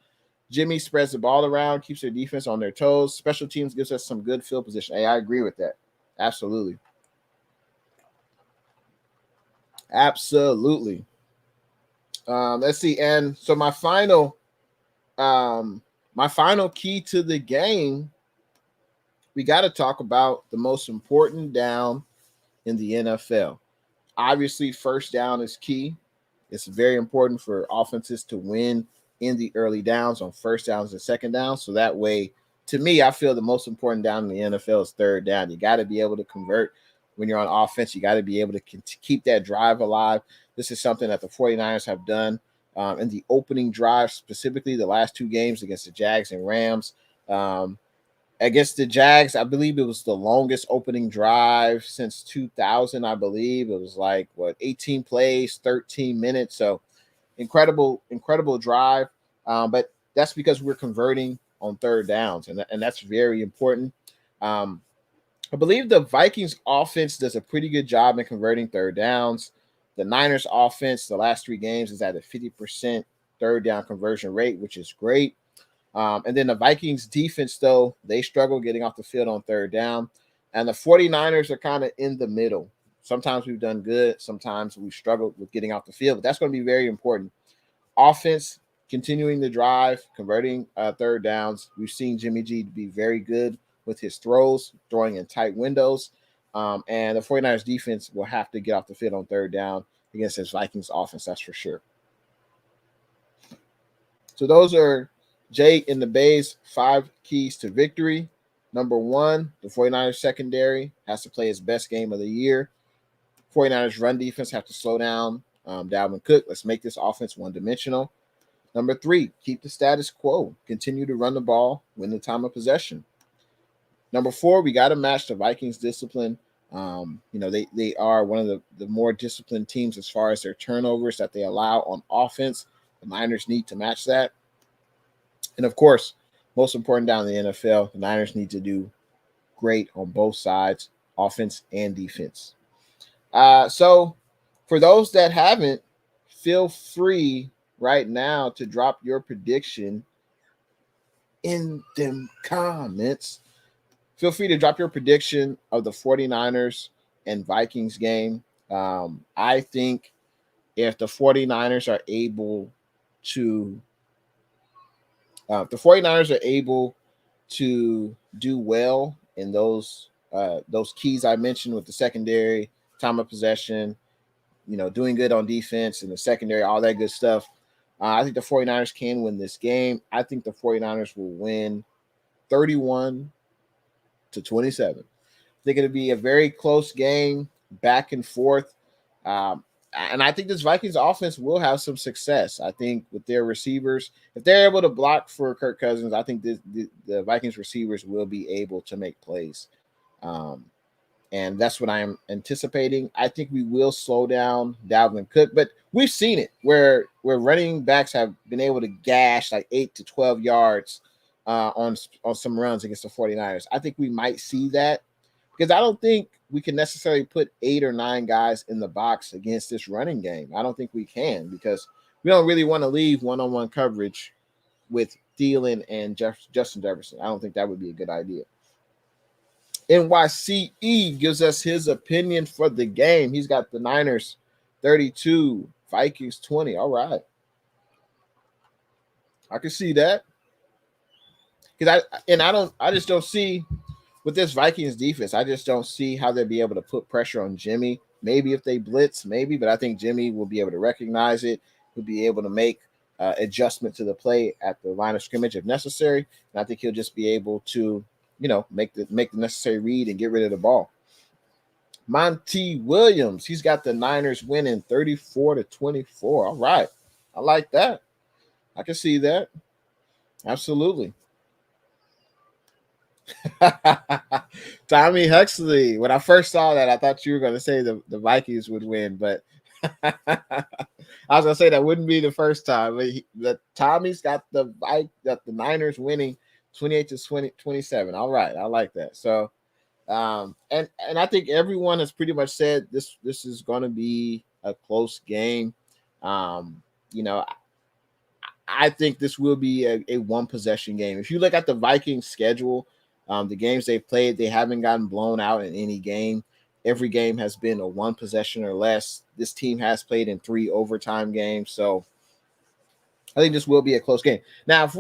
Jimmy spreads the ball around, keeps their defense on their toes. Special teams gives us some good field position. Hey, I agree with that. Absolutely. Absolutely. Let's see. And so my final key to the game, we got to talk about the most important down in the NFL. Obviously, first down is key. It's very important for offenses to win in the early downs on first downs and second downs. So that way, to me, I feel the most important down in the NFL is third down. You got to be able to convert when you're on offense. You got to be able to keep that drive alive. This is something that the 49ers have done in the opening drive, specifically the last two games against the Jags and Rams. Against the Jags, I believe it was the longest opening drive since 2000, I believe. It was like, 18 plays, 13 minutes. So incredible drive. But that's because we're converting on third downs, and that's very important. I believe the Vikings offense does a pretty good job in converting third downs. The Niners offense, the last three games, is at a 50% third down conversion rate, which is great. And then the Vikings defense, though, they struggle getting off the field on third down. And the 49ers are kind of in the middle. Sometimes we've done good. Sometimes we've struggled with getting off the field. But that's going to be very important. Offense, continuing the drive, converting third downs. We've seen Jimmy G be very good with his throws, throwing in tight windows. And the 49ers defense will have to get off the field on third down against this Vikings offense, that's for sure. So those are Jay in the Bay's 5 keys to victory. Number 1, the 49ers secondary has to play its best game of the year. 49ers run defense have to slow down Dalvin Cook. Let's make this offense one-dimensional. Number 3, keep the status quo. Continue to run the ball, win the time of possession. Number 4, we got to match the Vikings discipline. They are one of the more disciplined teams as far as their turnovers that they allow on offense. The Niners need to match that. And of course, most important down in the NFL, the Niners need to do great on both sides, offense and defense. So for those that haven't, feel free right now to drop your prediction in them comments. Feel free to drop your prediction of the 49ers and Vikings game. I think if the 49ers are able to do well in those keys I mentioned with the secondary, time of possession, doing good on defense and the secondary, all that good stuff, I think the 49ers can win this game. I think the 49ers will win 31-27. I think it'll be a very close game, back and forth. And I think this Vikings offense will have some success. I think with their receivers, if they're able to block for Kirk Cousins, I think the Vikings receivers will be able to make plays. And that's what I am anticipating. I think we will slow down Dalvin Cook, but we've seen it where running backs have been able to gash like 8 to 12 yards on some runs against the 49ers. I think we might see that because I don't think we can necessarily put 8 or 9 guys in the box against this running game. I don't think we can because we don't really want to leave one-on-one coverage with Thielen and Justin Jefferson. I don't think that would be a good idea. NYCE gives us his opinion for the game. He's got the Niners 32, Vikings 20. All right. I can see that. Because I just don't see with this Vikings defense, I just don't see how they'll be able to put pressure on Jimmy. Maybe if they blitz, maybe, but I think Jimmy will be able to recognize it. He'll be able to make adjustment to the play at the line of scrimmage if necessary. And I think he'll just be able to, make the necessary read and get rid of the ball. Monty Williams, he's got the Niners winning 34-24. All right. I like that. I can see that. Absolutely. Tommy Huxley. When I first saw that, I thought you were going to say the Vikings would win, but I was going to say that wouldn't be the first time. But Tommy's got the Niners winning 28-27. All right, I like that. So, and I think everyone has pretty much said this is going to be a close game. You know, I think this will be a one possession game. If you look at the Vikings schedule, the games they've played, they haven't gotten blown out in any game. Every game has been a one possession or less. This team has played in 3 overtime games, so I think this will be a close game. Now, if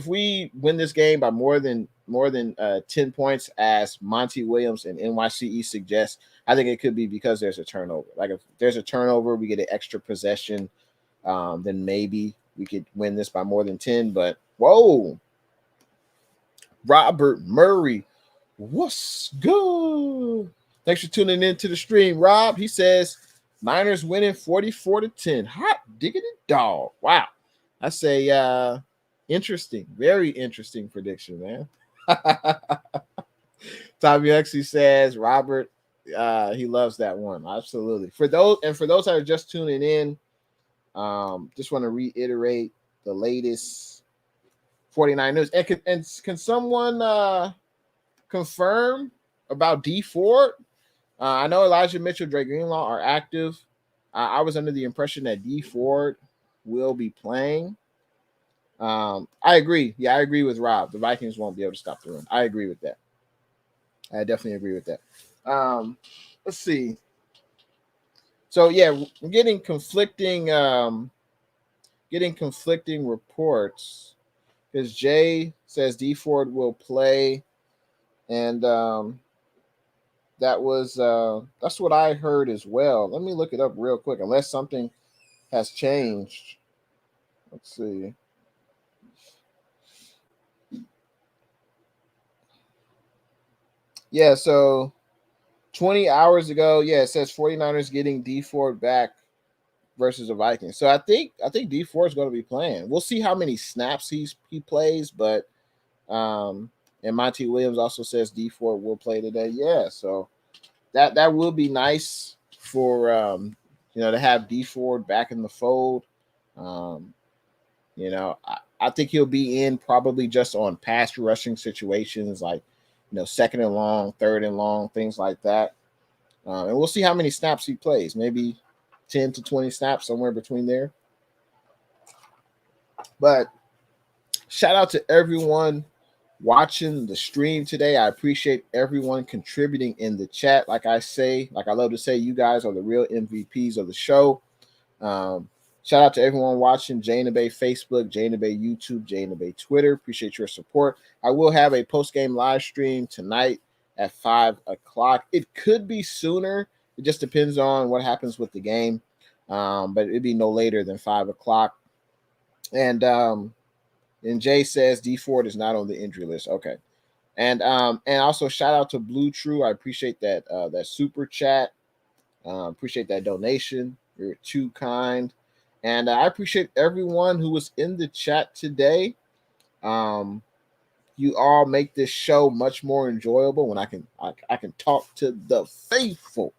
we win this game by more than 10 points, as Monty Williams and NYCE suggest, I think it could be because there's a turnover. Like if there's a turnover, we get an extra possession, then maybe we could win this by more than 10. But whoa, Robert Murray, what's good? Thanks for tuning in to the stream, Rob. He says Niners winning 44-10. Hot diggity dog. Wow. I say interesting, very interesting prediction, man. Tommy Huxley says Robert, he loves that one. Absolutely. For those that are just tuning in, just want to reiterate the latest 49 news. And can someone confirm about D Ford? I know Elijah Mitchell, Dre Greenlaw are active. I was under the impression that D Ford will be playing. I agree. Yeah, I agree with Rob. The Vikings won't be able to stop the run. I agree with that. I definitely agree with that. Let's see. So yeah, we're getting conflicting reports, because Jay says D Ford will play, and that's what I heard as well. Let me look it up real quick, unless something has changed. Let's see. Yeah, so 20 hours ago, yeah, it says 49ers getting D Ford back versus the Vikings. So I think D Ford is going to be playing. We'll see how many snaps he plays, but and Monty Williams also says D Ford will play today. Yeah, so that will be nice for to have D Ford back in the fold. I think he'll be in probably just on pass rushing situations, like second and long, third and long, things like that. And we'll see how many snaps he plays. Maybe 10 to 20 snaps, somewhere between there. But shout out to everyone watching the stream today. I appreciate everyone contributing in the chat. Like I love to say, you guys are the real MVPs of the show. Shout out to everyone watching intheBay Facebook, intheBay YouTube, intheBay Twitter. Appreciate your support. I will have a post-game live stream tonight at 5 o'clock. It could be sooner. It just depends on what happens with the game. But it'd be no later than 5 o'clock. And Jay says D Ford is not on the injury list. Okay. And also shout out to Blue True. I appreciate that super chat. Appreciate that donation. You're too kind. And I appreciate everyone who was in the chat today. You all make this show much more enjoyable when I can talk to the faithful,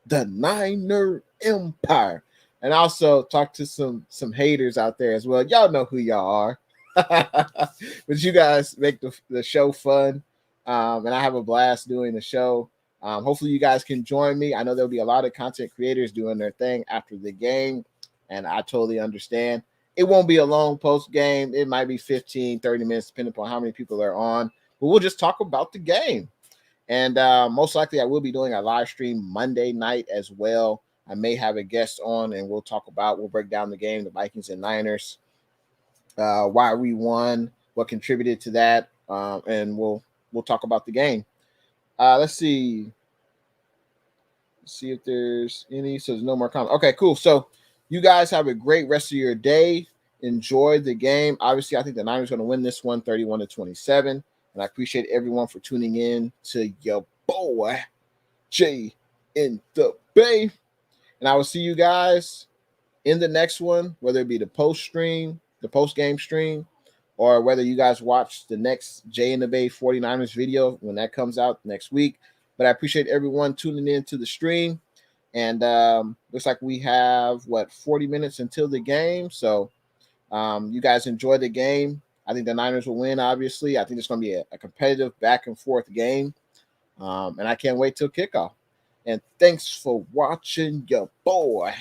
the Niner Empire, and also talk to some haters out there as well. Y'all know who y'all are. But you guys make the show fun, and I have a blast doing the show. Hopefully you guys can join me. I know there'll be a lot of content creators doing their thing after the game, and I totally understand. It won't be a long post game. It might be 15, 30 minutes, depending upon how many people are on. But we'll just talk about the game. And most likely I will be doing a live stream Monday night as well. I may have a guest on, and we'll break down the game, the Vikings and Niners, why we won, what contributed to that, and we'll talk about the game. Let's see if there's any. So there's no more comments. Okay, cool. So you guys have a great rest of your day. Enjoy the game. Obviously, I think the Niners are going to win this one 31-27. And I appreciate everyone for tuning in to your boy, Jay in the Bay. And I will see you guys in the next one, whether it be the post-game stream, or whether you guys watch the next Jay in the Bay 49ers video when that comes out next week. But I appreciate everyone tuning in to the stream. And looks like we have 40 minutes until the game. So you guys enjoy the game. I think the Niners will win, obviously. I think it's going to be a competitive back and forth game. And I can't wait till kickoff. And thanks for watching your boy,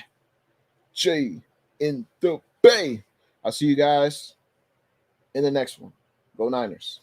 Jay in the Bay. I'll see you guys in the next one. Go Niners.